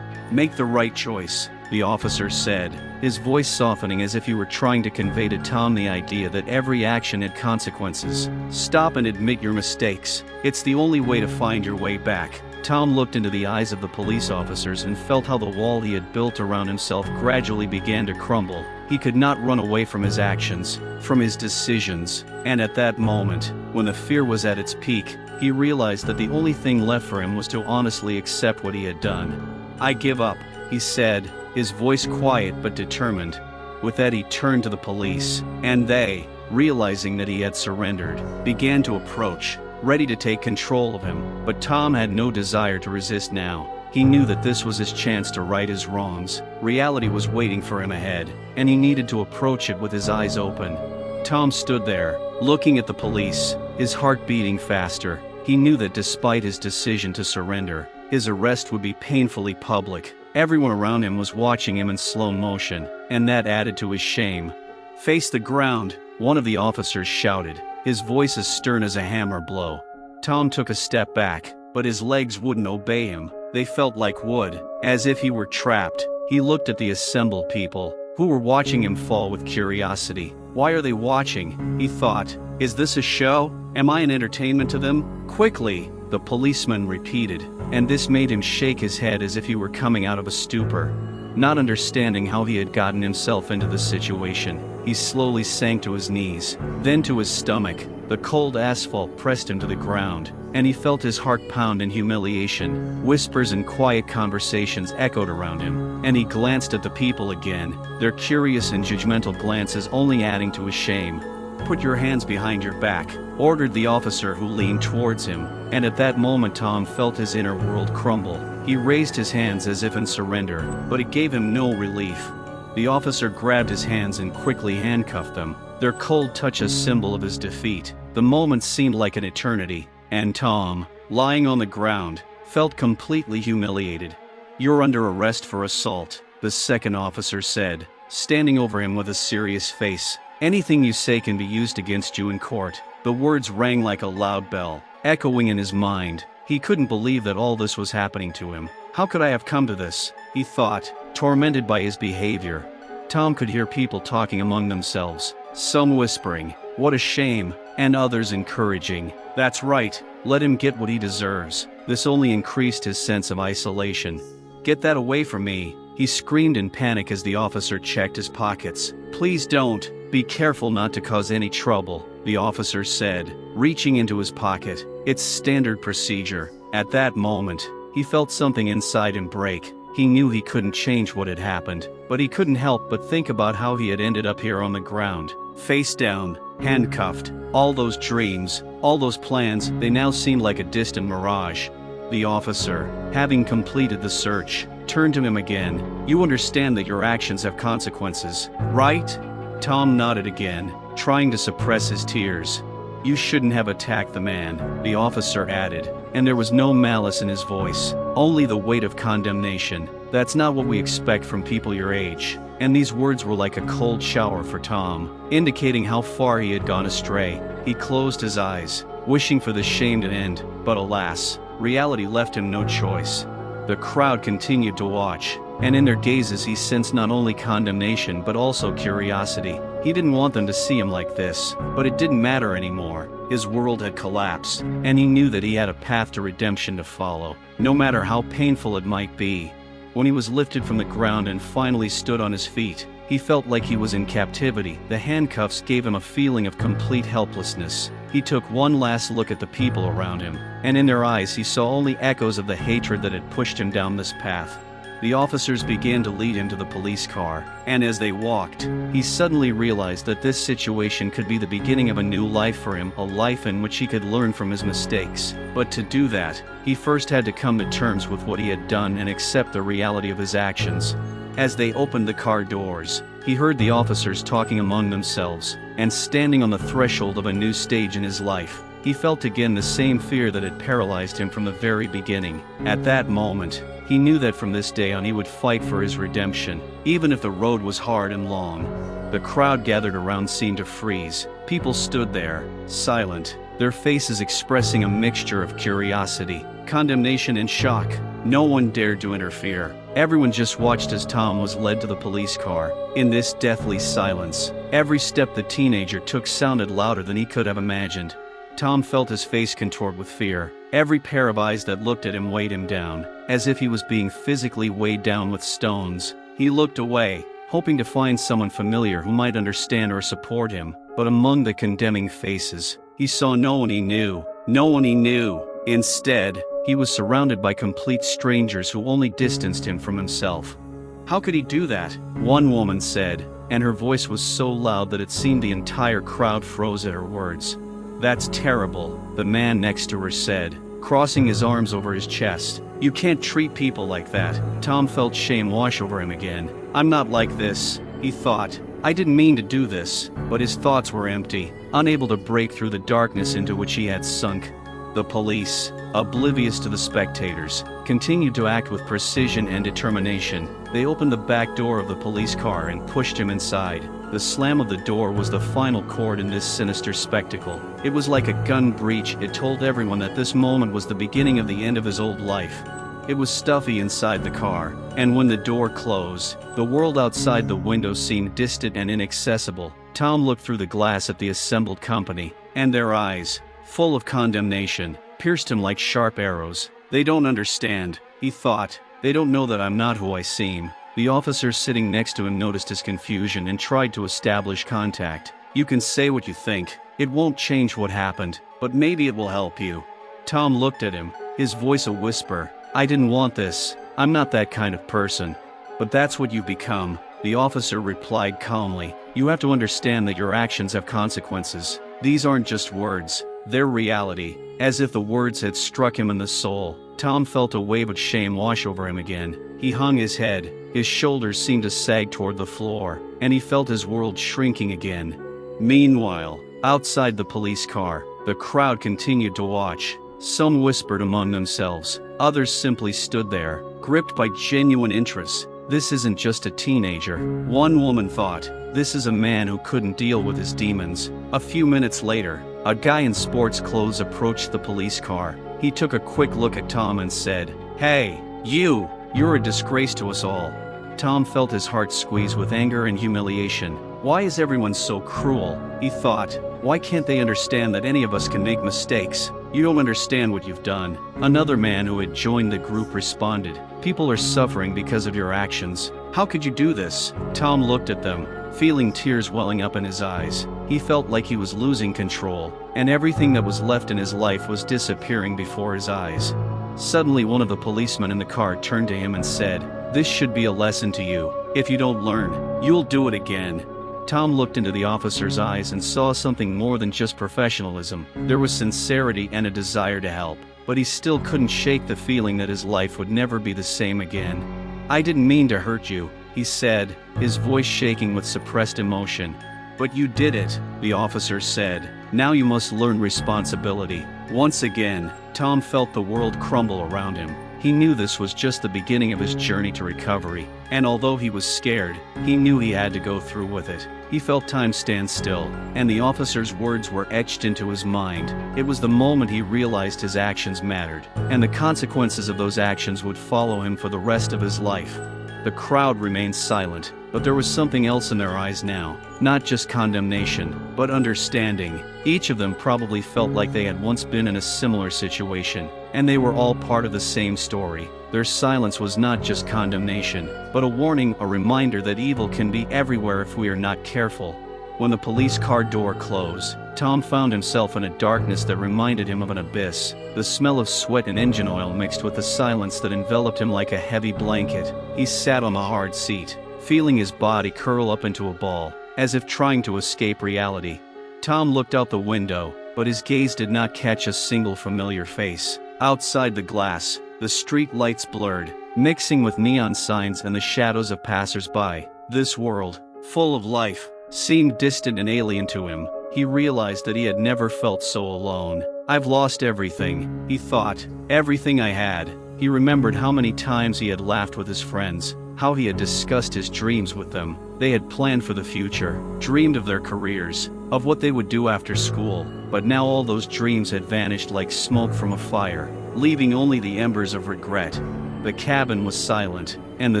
"Make the right choice," the officer said, his voice softening as if he were trying to convey to Tom the idea that every action had consequences. "Stop and admit your mistakes. It's the only way to find your way back." Tom looked into the eyes of the police officers and felt how the wall he had built around himself gradually began to crumble. He could not run away from his actions, from his decisions, and at that moment, when the fear was at its peak, he realized that the only thing left for him was to honestly accept what he had done. "I give up," he said, his voice quiet but determined. With that he turned to the police, and they, realizing that he had surrendered, began to approach, ready to take control of him. But Tom had no desire to resist now. He knew that this was his chance to right his wrongs. Reality was waiting for him ahead, and he needed to approach it with his eyes open. Tom stood there, looking at the police, his heart beating faster. He knew that despite his decision to surrender, his arrest would be painfully public. Everyone around him was watching him in slow motion, and that added to his shame. "Face the ground," one of the officers shouted, his voice as stern as a hammer blow. Tom took a step back, but his legs wouldn't obey him. They felt like wood, as if he were trapped. He looked at the assembled people, who were watching him fall with curiosity. "Why are they watching?" he thought. "Is this a show? Am I an entertainment to them?" "Quickly," the policeman repeated, and this made him shake his head as if he were coming out of a stupor. Not understanding how he had gotten himself into the situation, he slowly sank to his knees, then to his stomach. The cold asphalt pressed him to the ground, and he felt his heart pound in humiliation. Whispers and quiet conversations echoed around him, and he glanced at the people again, their curious and judgmental glances only adding to his shame. "Put your hands behind your back," ordered the officer who leaned towards him, and at that moment Tom felt his inner world crumble. He raised his hands as if in surrender, but it gave him no relief. The officer grabbed his hands and quickly handcuffed them, their cold touch a symbol of his defeat. The moment seemed like an eternity, and Tom, lying on the ground, felt completely humiliated. "You're under arrest for assault," the second officer said, standing over him with a serious face. "Anything you say can be used against you in court." The words rang like a loud bell, echoing in his mind. He couldn't believe that all this was happening to him. "How could I have come to this?" he thought, tormented by his behavior. Tom could hear people talking among themselves, some whispering, "What a shame," and others encouraging, "That's right, let him get what he deserves." This only increased his sense of isolation. "Get that away from me," he screamed in panic as the officer checked his pockets. "Please don't. Be careful not to cause any trouble," the officer said, reaching into his pocket. "It's standard procedure." At that moment, he felt something inside him break. He knew he couldn't change what had happened, but he couldn't help but think about how he had ended up here on the ground, face down, handcuffed. All those dreams, all those plans, they now seemed like a distant mirage. The officer, having completed the search, turned to him again. "You understand that your actions have consequences, right?" Tom nodded again, trying to suppress his tears. "You shouldn't have attacked the man," the officer added, and there was no malice in his voice, only the weight of condemnation. "That's not what we expect from people your age." And these words were like a cold shower for Tom, indicating how far he had gone astray. He closed his eyes, wishing for the shame to end, but alas, reality left him no choice. The crowd continued to watch, and in their gazes he sensed not only condemnation but also curiosity. He didn't want them to see him like this, but it didn't matter anymore. His world had collapsed, and he knew that he had a path to redemption to follow, no matter how painful it might be. When he was lifted from the ground and finally stood on his feet, he felt like he was in captivity. The handcuffs gave him a feeling of complete helplessness. He took one last look at the people around him, and in their eyes he saw only echoes of the hatred that had pushed him down this path. The officers began to lead him to the police car, and as they walked, he suddenly realized that this situation could be the beginning of a new life for him, a life in which he could learn from his mistakes. But to do that, he first had to come to terms with what he had done and accept the reality of his actions. As they opened the car doors, he heard the officers talking among themselves, and standing on the threshold of a new stage in his life, he felt again the same fear that had paralyzed him from the very beginning. At that moment, he knew that from this day on he would fight for his redemption, even if the road was hard and long. The crowd gathered around seemed to freeze. People stood there, silent, their faces expressing a mixture of curiosity, condemnation and shock. No one dared to interfere. Everyone just watched as Tom was led to the police car. In this deathly silence, every step the teenager took sounded louder than he could have imagined. Tom felt his face contort with fear. Every pair of eyes that looked at him weighed him down, as if he was being physically weighed down with stones. He looked away, hoping to find someone familiar who might understand or support him, but among the condemning faces, he saw no one he knew. No one he knew. Instead, he was surrounded by complete strangers who only distanced him from himself. How could he do that? One woman said, and her voice was so loud that it seemed the entire crowd froze at her words. "That's terrible," the man next to her said, crossing his arms over his chest. "You can't treat people like that." Tom felt shame wash over him again. "I'm not like this," he thought. "I didn't mean to do this," but his thoughts were empty, unable to break through the darkness into which he had sunk. The police, oblivious to the spectators, continued to act with precision and determination. They opened the back door of the police car and pushed him inside. The slam of the door was the final chord in this sinister spectacle. It was like a gun breech. It told everyone that this moment was the beginning of the end of his old life. It was stuffy inside the car, and when the door closed, the world outside the window seemed distant and inaccessible. Tom looked through the glass at the assembled company, and their eyes, full of condemnation, pierced him like sharp arrows. "They don't understand," he thought. "They don't know that I'm not who I seem." The officer sitting next to him noticed his confusion and tried to establish contact. "You can say what you think. It won't change what happened, but maybe it will help you." Tom looked at him, his voice a whisper. "I didn't want this. I'm not that kind of person." "But that's what you become," the officer replied calmly. "You have to understand that your actions have consequences. These aren't just words. Their reality." As if the words had struck him in the soul, Tom felt a wave of shame wash over him again. He hung his head, his shoulders seemed to sag toward the floor, and he felt his world shrinking again. Meanwhile, outside the police car, the crowd continued to watch. Some whispered among themselves, others simply stood there, gripped by genuine interest. "This isn't just a teenager," one woman thought. "This is a man who couldn't deal with his demons." A few minutes later, a guy in sports clothes approached the police car. He took a quick look at Tom and said, "Hey, you're a disgrace to us all." Tom felt his heart squeeze with anger and humiliation. Why is everyone so cruel? He thought. Why can't they understand that any of us can make mistakes? "You don't understand what you've done." Another man who had joined the group responded, "People are suffering because of your actions. How could you do this?" Tom looked at them, feeling tears welling up in his eyes. He felt like he was losing control, and everything that was left in his life was disappearing before his eyes. Suddenly one of the policemen in the car turned to him and said, "This should be a lesson to you. If you don't learn, you'll do it again." Tom looked into the officer's eyes and saw something more than just professionalism. There was sincerity and a desire to help, but he still couldn't shake the feeling that his life would never be the same again. "I didn't mean to hurt you," he said, his voice shaking with suppressed emotion. "But you did it," the officer said. "Now you must learn responsibility." Once again, Tom felt the world crumble around him. He knew this was just the beginning of his journey to recovery, and although he was scared, he knew he had to go through with it. He felt time stand still, and the officer's words were etched into his mind. It was the moment he realized his actions mattered, and the consequences of those actions would follow him for the rest of his life. The crowd remained silent, but there was something else in their eyes now. Not just condemnation, but understanding. Each of them probably felt like they had once been in a similar situation, and they were all part of the same story. Their silence was not just condemnation, but a warning, a reminder that evil can be everywhere if we are not careful. When the police car door closed, Tom found himself in a darkness that reminded him of an abyss. The smell of sweat and engine oil mixed with the silence that enveloped him like a heavy blanket. He sat on the hard seat, feeling his body curl up into a ball, as if trying to escape reality. Tom looked out the window, but his gaze did not catch a single familiar face. Outside the glass, the street lights blurred, mixing with neon signs and the shadows of passers-by. This world, full of life, seemed distant and alien to him. He realized that he had never felt so alone. "I've lost everything," he thought. "Everything I had." He remembered how many times he had laughed with his friends, how he had discussed his dreams with them. They had planned for the future, dreamed of their careers, of what they would do after school. But now all those dreams had vanished like smoke from a fire, leaving only the embers of regret. The cabin was silent, and the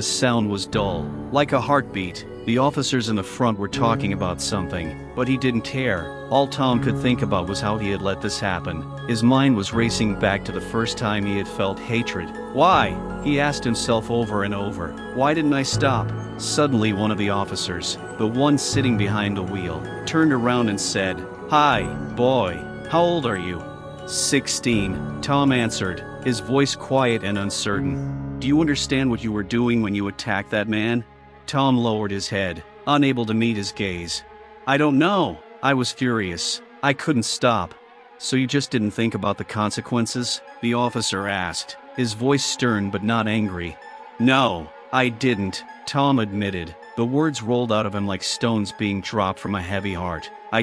sound was dull, like a heartbeat. The officers in the front were talking about something, but he didn't care. All Tom could think about was how he had let this happen. His mind was racing back to the first time he had felt hatred. Why? He asked himself over and over. Why didn't I stop? Suddenly one of the officers, the one sitting behind the wheel, turned around and said, "Hi, boy. How old are you?" 16, Tom answered, his voice quiet and uncertain. "Do you understand what you were doing when you attacked that man?" Tom lowered his head, unable to meet his gaze. "I don't know. I was furious. I couldn't stop." "So you just didn't think about the consequences?" the officer asked, his voice stern but not angry. "No, I didn't," Tom admitted. The words rolled out of him like stones being dropped from a heavy heart. I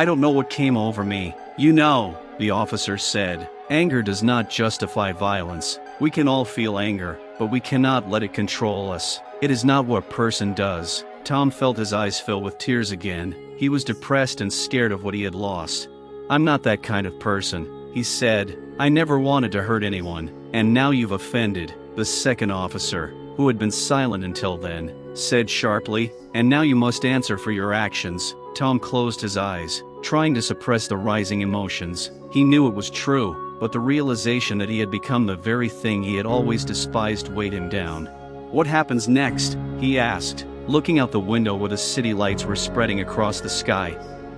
don't know what came over me." "You know," the officer said, "anger does not justify violence. We can all feel anger, but we cannot let it control us. It is not what a person does." Tom felt his eyes fill with tears again. He was depressed and scared of what he had lost. "I'm not that kind of person," he said. "I never wanted to hurt anyone, and now you've offended." The second officer, who had been silent until then, said sharply, "And now you must answer for your actions." Tom closed his eyes, trying to suppress the rising emotions. He knew it was true, but the realization that he had become the very thing he had always despised weighed him down. "What happens next?" he asked, looking out the window where the city lights were spreading across the sky.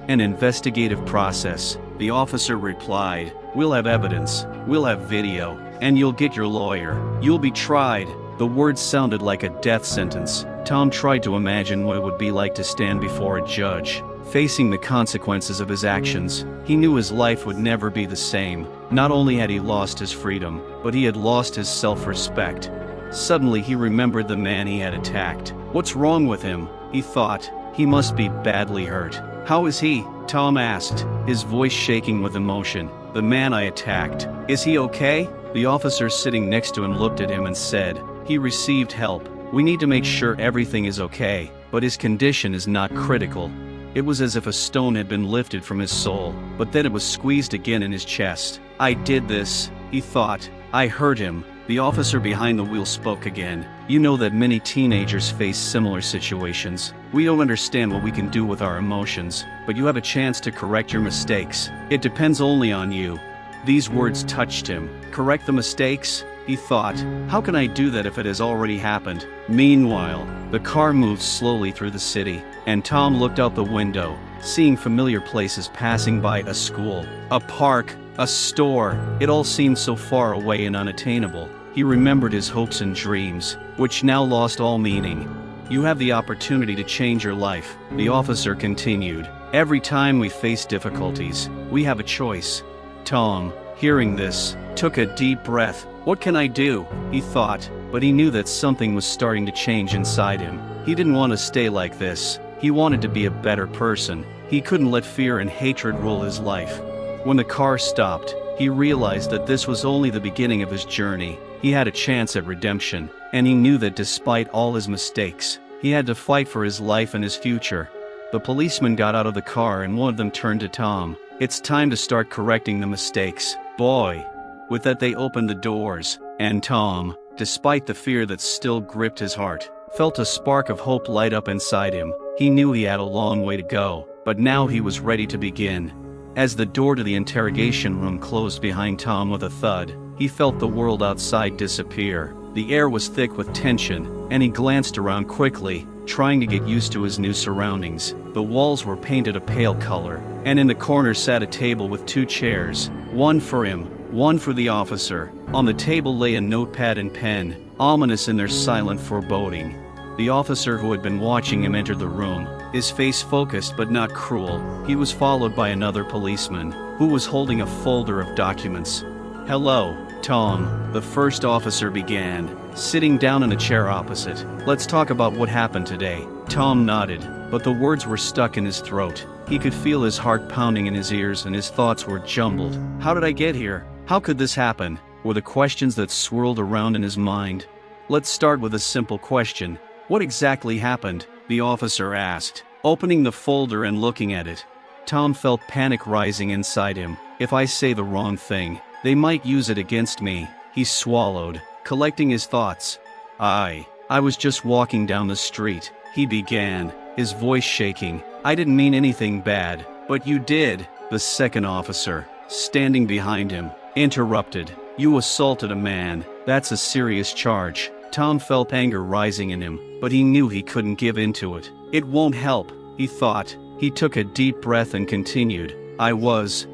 "An investigative process," the officer replied. "We'll have evidence, we'll have video, and you'll get your lawyer. You'll be tried." The words sounded like a death sentence. Tom tried to imagine what it would be like to stand before a judge, facing the consequences of his actions. He knew his life would never be the same. Not only had he lost his freedom, but he had lost his self-respect. Suddenly he remembered the man he had attacked. "What's wrong with him?" he thought. "He must be badly hurt." "How is he?" Tom asked, his voice shaking with emotion. "The man I attacked. Is he okay?" The officer sitting next to him looked at him and said, "He received help. We need to make sure everything is okay, but his condition is not critical." It was as if a stone had been lifted from his soul, but then it was squeezed again in his chest. "I did this," he thought. "I hurt him." The officer behind the wheel spoke again. "You know that many teenagers face similar situations. We don't understand what we can do with our emotions, but you have a chance to correct your mistakes. It depends only on you." These words touched him. Correct the mistakes? He thought. How can I do that if it has already happened? Meanwhile, the car moved slowly through the city, and Tom looked out the window, seeing familiar places passing by: a school, a park, a store. It all seemed so far away and unattainable. He remembered his hopes and dreams, which now lost all meaning. "You have the opportunity to change your life," the officer continued. "Every time we face difficulties, we have a choice." Tom, hearing this, took a deep breath. "What can I do?" he thought, but he knew that something was starting to change inside him. He didn't want to stay like this. He wanted to be a better person. He couldn't let fear and hatred rule his life. When the car stopped, he realized that this was only the beginning of his journey. He had a chance at redemption, and he knew that despite all his mistakes, he had to fight for his life and his future. The policeman got out of the car and one of them turned to Tom. "It's time to start correcting the mistakes, boy." With that they opened the doors, and Tom, despite the fear that still gripped his heart, felt a spark of hope light up inside him. He knew he had a long way to go, but now he was ready to begin. As the door to the interrogation room closed behind Tom with a thud, he felt the world outside disappear. The air was thick with tension, and he glanced around quickly. trying to get used to his new surroundings. The walls were painted a pale color, and in the corner sat a table with 2 chairs, one for him, one for the officer. On the table lay a notepad and pen, ominous in their silent foreboding. The officer who had been watching him entered the room, his face focused but not cruel. He was followed by another policeman, who was holding a folder of documents. "Hello, Tom," the first officer began, sitting down in a chair opposite. "Let's talk about what happened today." Tom nodded, but the words were stuck in his throat. He could feel his heart pounding in his ears and his thoughts were jumbled. "How did I get here? How could this happen?" were the questions that swirled around in his mind. "Let's start with a simple question. What exactly happened?" the officer asked, opening the folder and looking at it. Tom felt panic rising inside him. "If I say the wrong thing, they might use it against me." He swallowed, collecting his thoughts. I was just walking down the street," he began, his voice shaking. "I didn't mean anything bad." "But you did," the second officer, standing behind him, interrupted. "You assaulted a man. That's a serious charge." Tom felt anger rising in him, but he knew he couldn't give in to it. "It won't help," he thought. He took a deep breath and continued. I was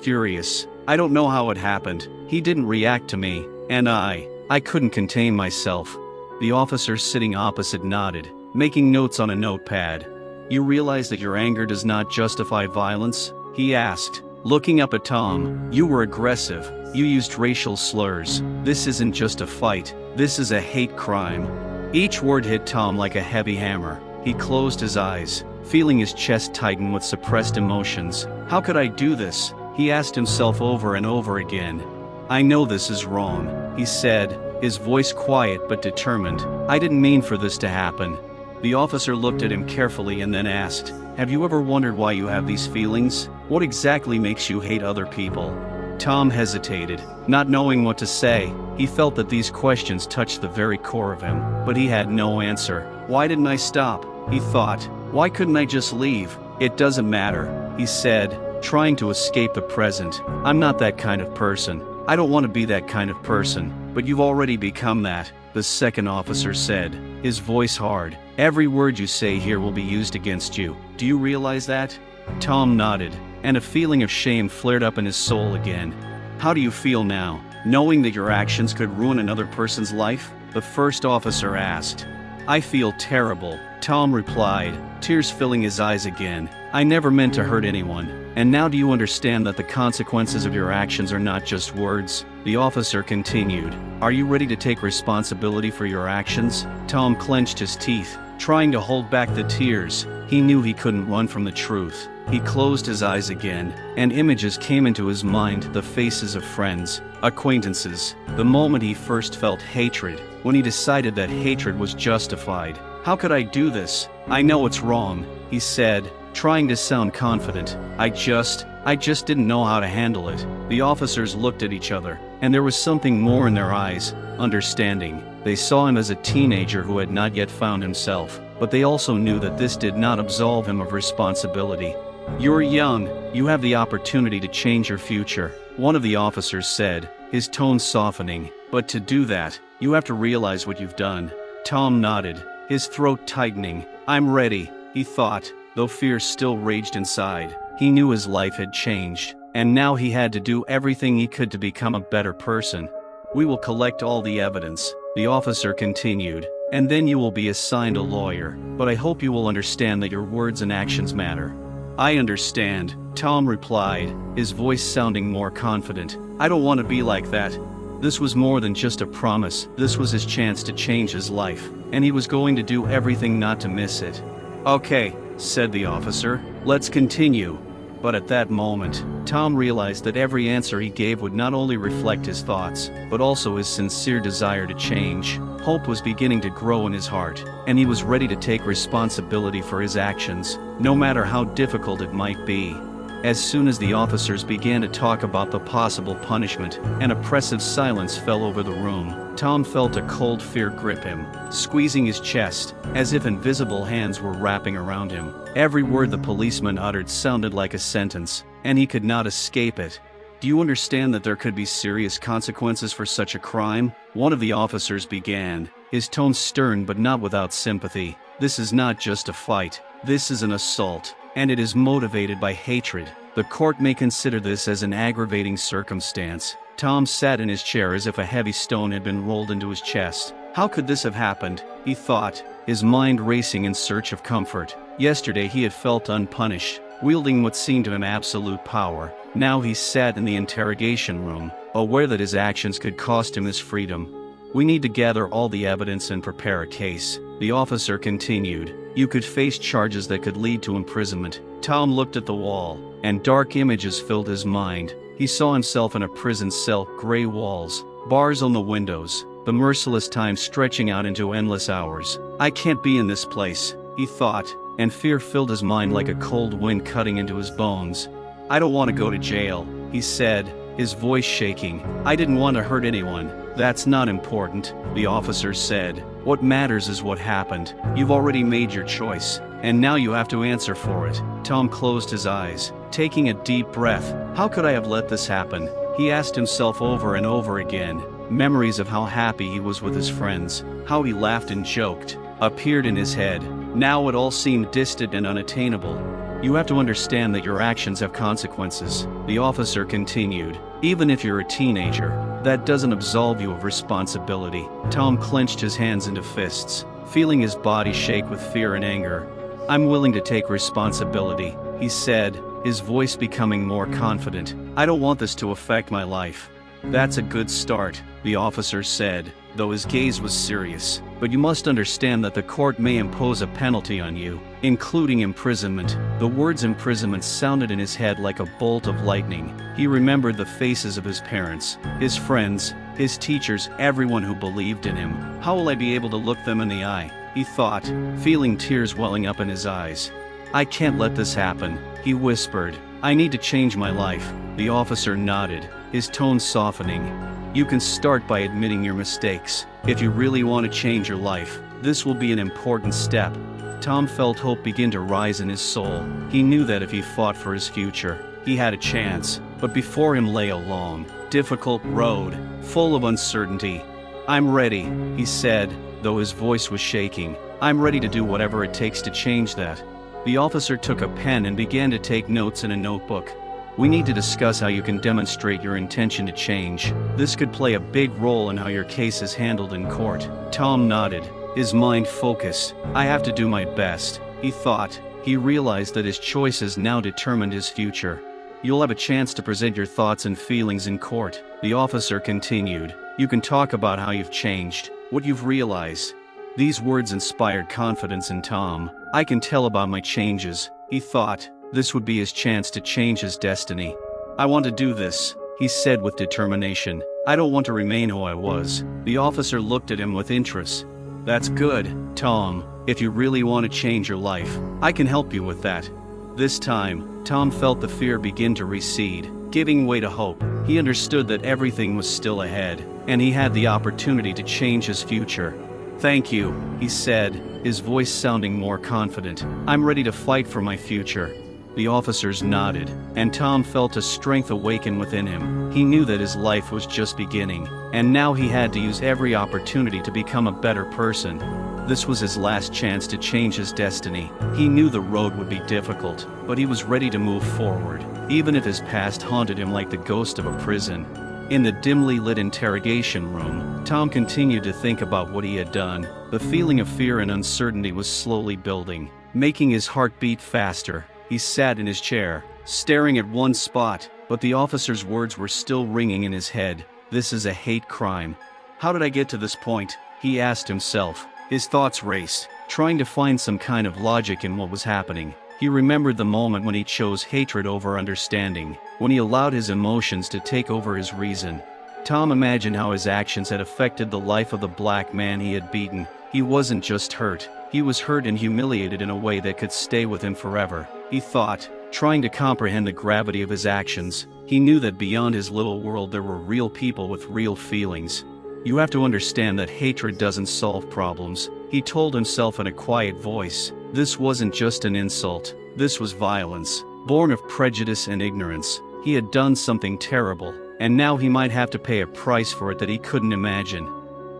furious. I don't know how it happened. He didn't react to me, and I couldn't contain myself." The officer sitting opposite nodded, making notes on a notepad. "You realize that your anger does not justify violence?" he asked, looking up at Tom. "You were aggressive. You used racial slurs. This isn't just a fight. This is a hate crime." Each word hit Tom like a heavy hammer. He closed his eyes, feeling his chest tighten with suppressed emotions. "How could I do this?" he asked himself over and over again. "I know this is wrong," he said, his voice quiet but determined. "I didn't mean for this to happen." The officer looked at him carefully and then asked, "Have you ever wondered why you have these feelings? What exactly makes you hate other people?" Tom hesitated, not knowing what to say. He felt that these questions touched the very core of him, but he had no answer. "Why didn't I stop?" he thought. "Why couldn't I just leave?" "It doesn't matter," he said, trying to escape the present. "I'm not that kind of person. I don't want to be that kind of person." "But you've already become that," the second officer said, his voice hard. "Every word you say here will be used against you. Do you realize that?" Tom nodded, and a feeling of shame flared up in his soul again. "How do you feel now, knowing that your actions could ruin another person's life?" the first officer asked. "I feel terrible," Tom replied, tears filling his eyes again. "I never meant to hurt anyone. And now do you understand that the consequences of your actions are not just words?" The officer continued. "Are you ready to take responsibility for your actions?" Tom clenched his teeth, trying to hold back the tears. He knew he couldn't run from the truth. He closed his eyes again, and images came into his mind, the faces of friends, acquaintances, the moment he first felt hatred, when he decided that hatred was justified. "How could I do this? I know it's wrong," he said, trying to sound confident. I just didn't know how to handle it." The officers looked at each other, and there was something more in their eyes, understanding. They saw him as a teenager who had not yet found himself, but they also knew that this did not absolve him of responsibility. "You're young, you have the opportunity to change your future," one of the officers said, his tone softening. "But to do that, you have to realize what you've done." Tom nodded, his throat tightening. "I'm ready," he thought, though fear still raged inside. He knew his life had changed, and now he had to do everything he could to become a better person. "We will collect all the evidence," the officer continued, "and then you will be assigned a lawyer, but I hope you will understand that your words and actions matter." "I understand," Tom replied, his voice sounding more confident. "I don't want to be like that." This was more than just a promise. This was his chance to change his life, and he was going to do everything not to miss it. "Okay," said the officer, "let's continue." But at that moment, Tom realized that every answer he gave would not only reflect his thoughts, but also his sincere desire to change. Hope was beginning to grow in his heart, and he was ready to take responsibility for his actions, no matter how difficult it might be. As soon as the officers began to talk about the possible punishment, an oppressive silence fell over the room. Tom felt a cold fear grip him, squeezing his chest, as if invisible hands were wrapping around him. Every word the policeman uttered sounded like a sentence, and he could not escape it. "Do you understand that there could be serious consequences for such a crime?" one of the officers began, his tone stern but not without sympathy. This is not just a fight, this is an assault, and it is motivated by hatred. The court may consider this as an aggravating circumstance. Tom sat in his chair as if a heavy stone had been rolled into his chest. How could this have happened? He thought, his mind racing in search of comfort. Yesterday he had felt unpunished, wielding what seemed to him absolute power. Now he sat in the interrogation room, aware that his actions could cost him his freedom. We need to gather all the evidence and prepare a case, the officer continued. You could face charges that could lead to imprisonment. Tom looked at the wall, and dark images filled his mind. He saw himself in a prison cell, gray walls, bars on the windows, the merciless time stretching out into endless hours. I can't be in this place, he thought, and fear filled his mind like a cold wind cutting into his bones. I don't want to go to jail, he said, his voice shaking. I didn't want to hurt anyone. That's not important, the officer said. What matters is what happened. You've already made your choice, and now you have to answer for it. Tom closed his eyes, taking a deep breath. How could I have let this happen? He asked himself over and over again. Memories of how happy he was with his friends, how he laughed and joked, appeared in his head. Now it all seemed distant and unattainable. You have to understand that your actions have consequences, the officer continued. Even if you're a teenager, that doesn't absolve you of responsibility. Tom clenched his hands into fists, feeling his body shake with fear and anger. I'm willing to take responsibility, he said, his voice becoming more confident. I don't want this to affect my life. That's a good start, the officer said, though his gaze was serious. But you must understand that the court may impose a penalty on you, including imprisonment. The words imprisonment sounded in his head like a bolt of lightning. He remembered the faces of his parents, his friends, his teachers, everyone who believed in him. How will I be able to look them in the eye? He thought, feeling tears welling up in his eyes. I can't let this happen, he whispered. I need to change my life. The officer nodded, his tone softening. You can start by admitting your mistakes. If you really want to change your life, this will be an important step. Tom felt hope begin to rise in his soul. He knew that if he fought for his future, he had a chance. But before him lay a long, difficult road, full of uncertainty. I'm ready, he said, though his voice was shaking. I'm ready to do whatever it takes to change that. The officer took a pen and began to take notes in a notebook. We need to discuss how you can demonstrate your intention to change. This could play a big role in how your case is handled in court. Tom nodded, his mind focused. I have to do my best, he thought. He realized that his choices now determined his future. You'll have a chance to present your thoughts and feelings in court, the officer continued. You can talk about how you've changed, what you've realized. These words inspired confidence in Tom. I can tell about my changes, he thought. This would be his chance to change his destiny. I want to do this, he said with determination. I don't want to remain who I was. The officer looked at him with interest. That's good, Tom. If you really want to change your life, I can help you with that. This time, Tom felt the fear begin to recede, giving way to hope. He understood that everything was still ahead, and he had the opportunity to change his future. Thank you, he said, his voice sounding more confident. I'm ready to fight for my future. The officers nodded, and Tom felt a strength awaken within him. He knew that his life was just beginning, and now he had to use every opportunity to become a better person. This was his last chance to change his destiny. He knew the road would be difficult, but he was ready to move forward, even if his past haunted him like the ghost of a prison. In the dimly lit interrogation room, Tom continued to think about what he had done. The feeling of fear and uncertainty was slowly building, making his heart beat faster. He sat in his chair, staring at one spot, but the officer's words were still ringing in his head. This is a hate crime. How did I get to this point? He asked himself. His thoughts raced, trying to find some kind of logic in what was happening. He remembered the moment when he chose hatred over understanding, when he allowed his emotions to take over his reason. Tom imagined how his actions had affected the life of the black man he had beaten. He wasn't just hurt, he was hurt and humiliated in a way that could stay with him forever. He thought, trying to comprehend the gravity of his actions. He knew that beyond his little world there were real people with real feelings. You have to understand that hatred doesn't solve problems, he told himself in a quiet voice. This wasn't just an insult, this was violence, born of prejudice and ignorance. He had done something terrible, and now he might have to pay a price for it that he couldn't imagine.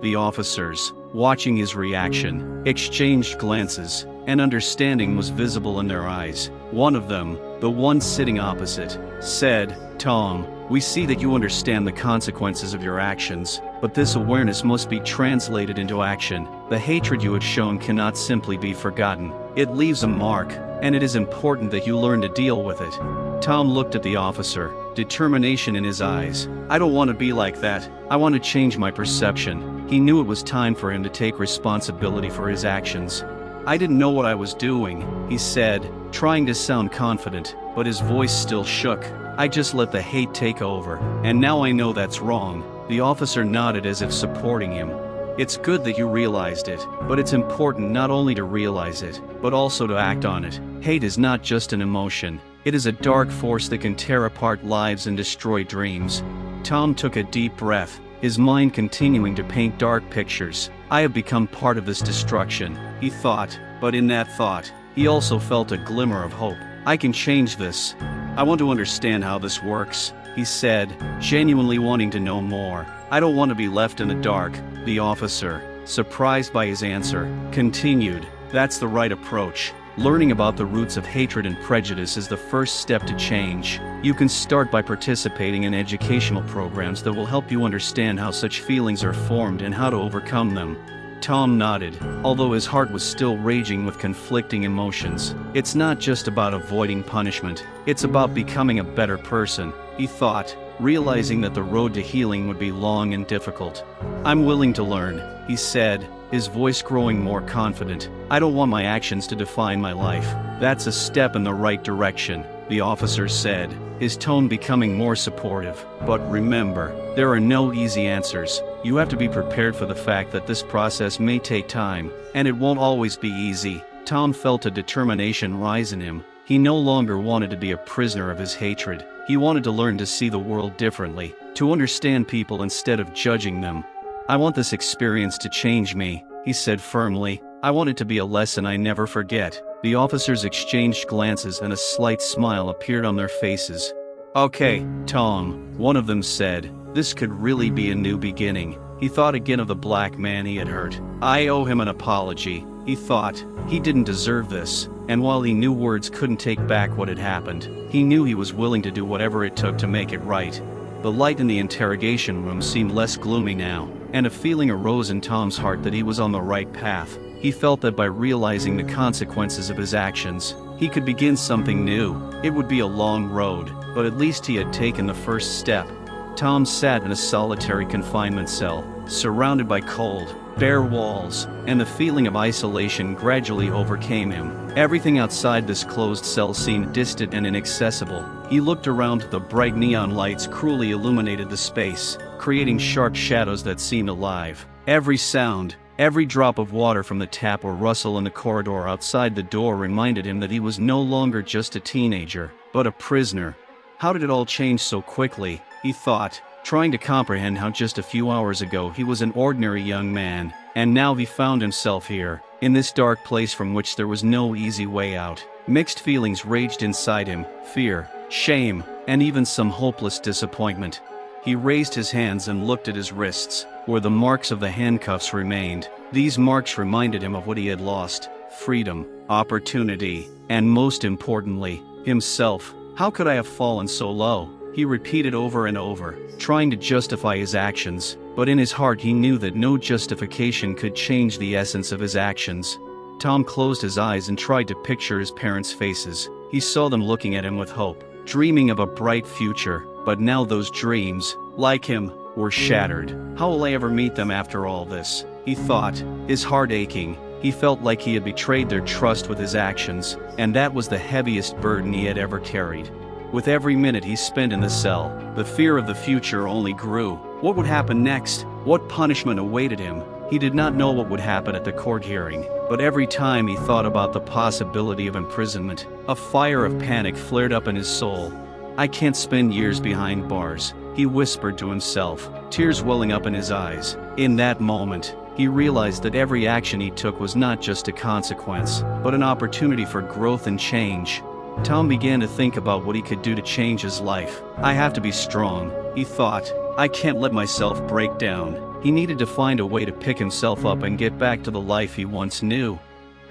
The officers, watching his reaction, exchanged glances, and understanding was visible in their eyes. One of them, the one sitting opposite, said, "Tom, we see that you understand the consequences of your actions, but this awareness must be translated into action. The hatred you have shown cannot simply be forgotten. It leaves a mark, and it is important that you learn to deal with it." Tom looked at the officer, determination in his eyes. "I don't want to be like that. I want to change my perception." He knew it was time for him to take responsibility for his actions. "I didn't know what I was doing," he said, trying to sound confident, but his voice still shook. "I just let the hate take over, and now I know that's wrong." The officer nodded as if supporting him. "It's good that you realized it, but it's important not only to realize it, but also to act on it. Hate is not just an emotion. It is a dark force that can tear apart lives and destroy dreams." Tom took a deep breath, his mind continuing to paint dark pictures. "I have become part of this destruction," he thought, but in that thought, he also felt a glimmer of hope. "I can change this. I want to understand how this works," he said, genuinely wanting to know more. "I don't want to be left in the dark." The officer, surprised by his answer, continued, "That's the right approach. Learning about the roots of hatred and prejudice is the first step to change. You can start by participating in educational programs that will help you understand how such feelings are formed and how to overcome them." Tom nodded, although his heart was still raging with conflicting emotions. "It's not just about avoiding punishment, it's about becoming a better person," he thought, realizing that the road to healing would be long and difficult. "I'm willing to learn," he said, his voice growing more confident. "I don't want my actions to define my life." "That's a step in the right direction," the officer said, his tone becoming more supportive. "But remember, there are no easy answers. You have to be prepared for the fact that this process may take time, and it won't always be easy." Tom felt a determination rise in him. He no longer wanted to be a prisoner of his hatred. He wanted to learn to see the world differently, to understand people instead of judging them. "I want this experience to change me," he said firmly. "I want it to be a lesson I never forget." The officers exchanged glances and a slight smile appeared on their faces. "Okay, Tom," one of them said, "this could really be a new beginning." He thought again of the black man he had hurt. "I owe him an apology," he thought. He didn't deserve this, and while he knew words couldn't take back what had happened, he knew he was willing to do whatever it took to make it right. The light in the interrogation room seemed less gloomy now, and a feeling arose in Tom's heart that he was on the right path. He felt that by realizing the consequences of his actions, he could begin something new. It would be a long road, but at least he had taken the first step. Tom sat in a solitary confinement cell, surrounded by cold, bare walls, and the feeling of isolation gradually overcame him. Everything outside this closed cell seemed distant and inaccessible. He looked around. The bright neon lights cruelly illuminated the space, creating sharp shadows that seemed alive. Every sound, every drop of water from the tap or rustle in the corridor outside the door reminded him that he was no longer just a teenager, but a prisoner. How did it all change so quickly, he thought, trying to comprehend how just a few hours ago he was an ordinary young man, and now he found himself here, in this dark place from which there was no easy way out. Mixed feelings raged inside him, fear, shame, and even some hopeless disappointment. He raised his hands and looked at his wrists, where the marks of the handcuffs remained. These marks reminded him of what he had lost: freedom, opportunity, and most importantly, himself. "How could I have fallen so low?" he repeated over and over, trying to justify his actions, but in his heart he knew that no justification could change the essence of his actions. Tom closed his eyes and tried to picture his parents' faces. He saw them looking at him with hope, dreaming of a bright future, but now those dreams, like him, were shattered. "How will I ever meet them after all this?" he thought, his heart aching. He felt like he had betrayed their trust with his actions, and that was the heaviest burden he had ever carried. With every minute he spent in the cell, the fear of the future only grew. What would happen next? What punishment awaited him? He did not know what would happen at the court hearing, but every time he thought about the possibility of imprisonment, a fire of panic flared up in his soul. "I can't spend years behind bars," he whispered to himself, tears welling up in his eyes. In that moment, he realized that every action he took was not just a consequence, but an opportunity for growth and change. Tom began to think about what he could do to change his life. "I have to be strong," he thought. I can't let myself break down. He needed to find a way to pick himself up and get back to the life he once knew.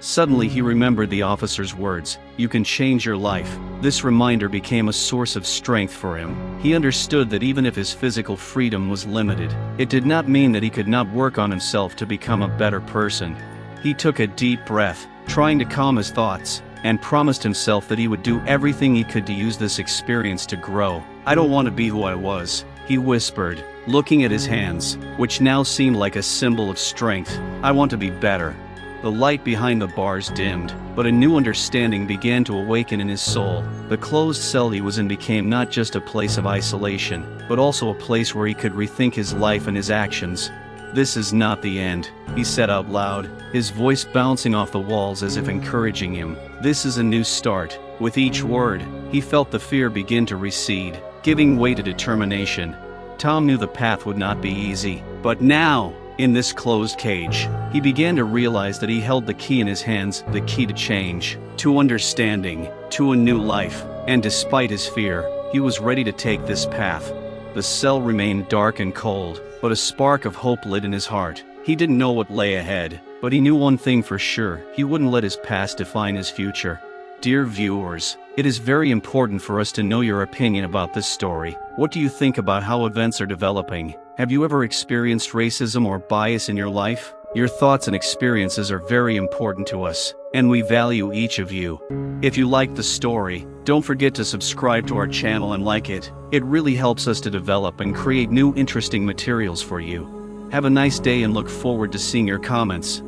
Suddenly he remembered the officer's words, "You can change your life." This reminder became a source of strength for him. He understood that even if his physical freedom was limited, it did not mean that he could not work on himself to become a better person. He took a deep breath, trying to calm his thoughts, and promised himself that he would do everything he could to use this experience to grow. "I don't want to be who I was," he whispered, looking at his hands, which now seemed like a symbol of strength. "I want to be better." The light behind the bars dimmed, but a new understanding began to awaken in his soul. The closed cell he was in became not just a place of isolation, but also a place where he could rethink his life and his actions. "This is not the end," he said out loud, his voice bouncing off the walls as if encouraging him. "This is a new start." With each word, he felt the fear begin to recede, giving way to determination. Tom knew the path would not be easy, but now, in this closed cage, he began to realize that he held the key in his hands, the key to change, to understanding, to a new life, and despite his fear, he was ready to take this path. The cell remained dark and cold, but a spark of hope lit in his heart. He didn't know what lay ahead, but he knew one thing for sure: he wouldn't let his past define his future. Dear viewers, it is very important for us to know your opinion about this story. What do you think about how events are developing? Have you ever experienced racism or bias in your life? Your thoughts and experiences are very important to us, and we value each of you. If you like the story, don't forget to subscribe to our channel and like it. It really helps us to develop and create new interesting materials for you. Have a nice day and look forward to seeing your comments.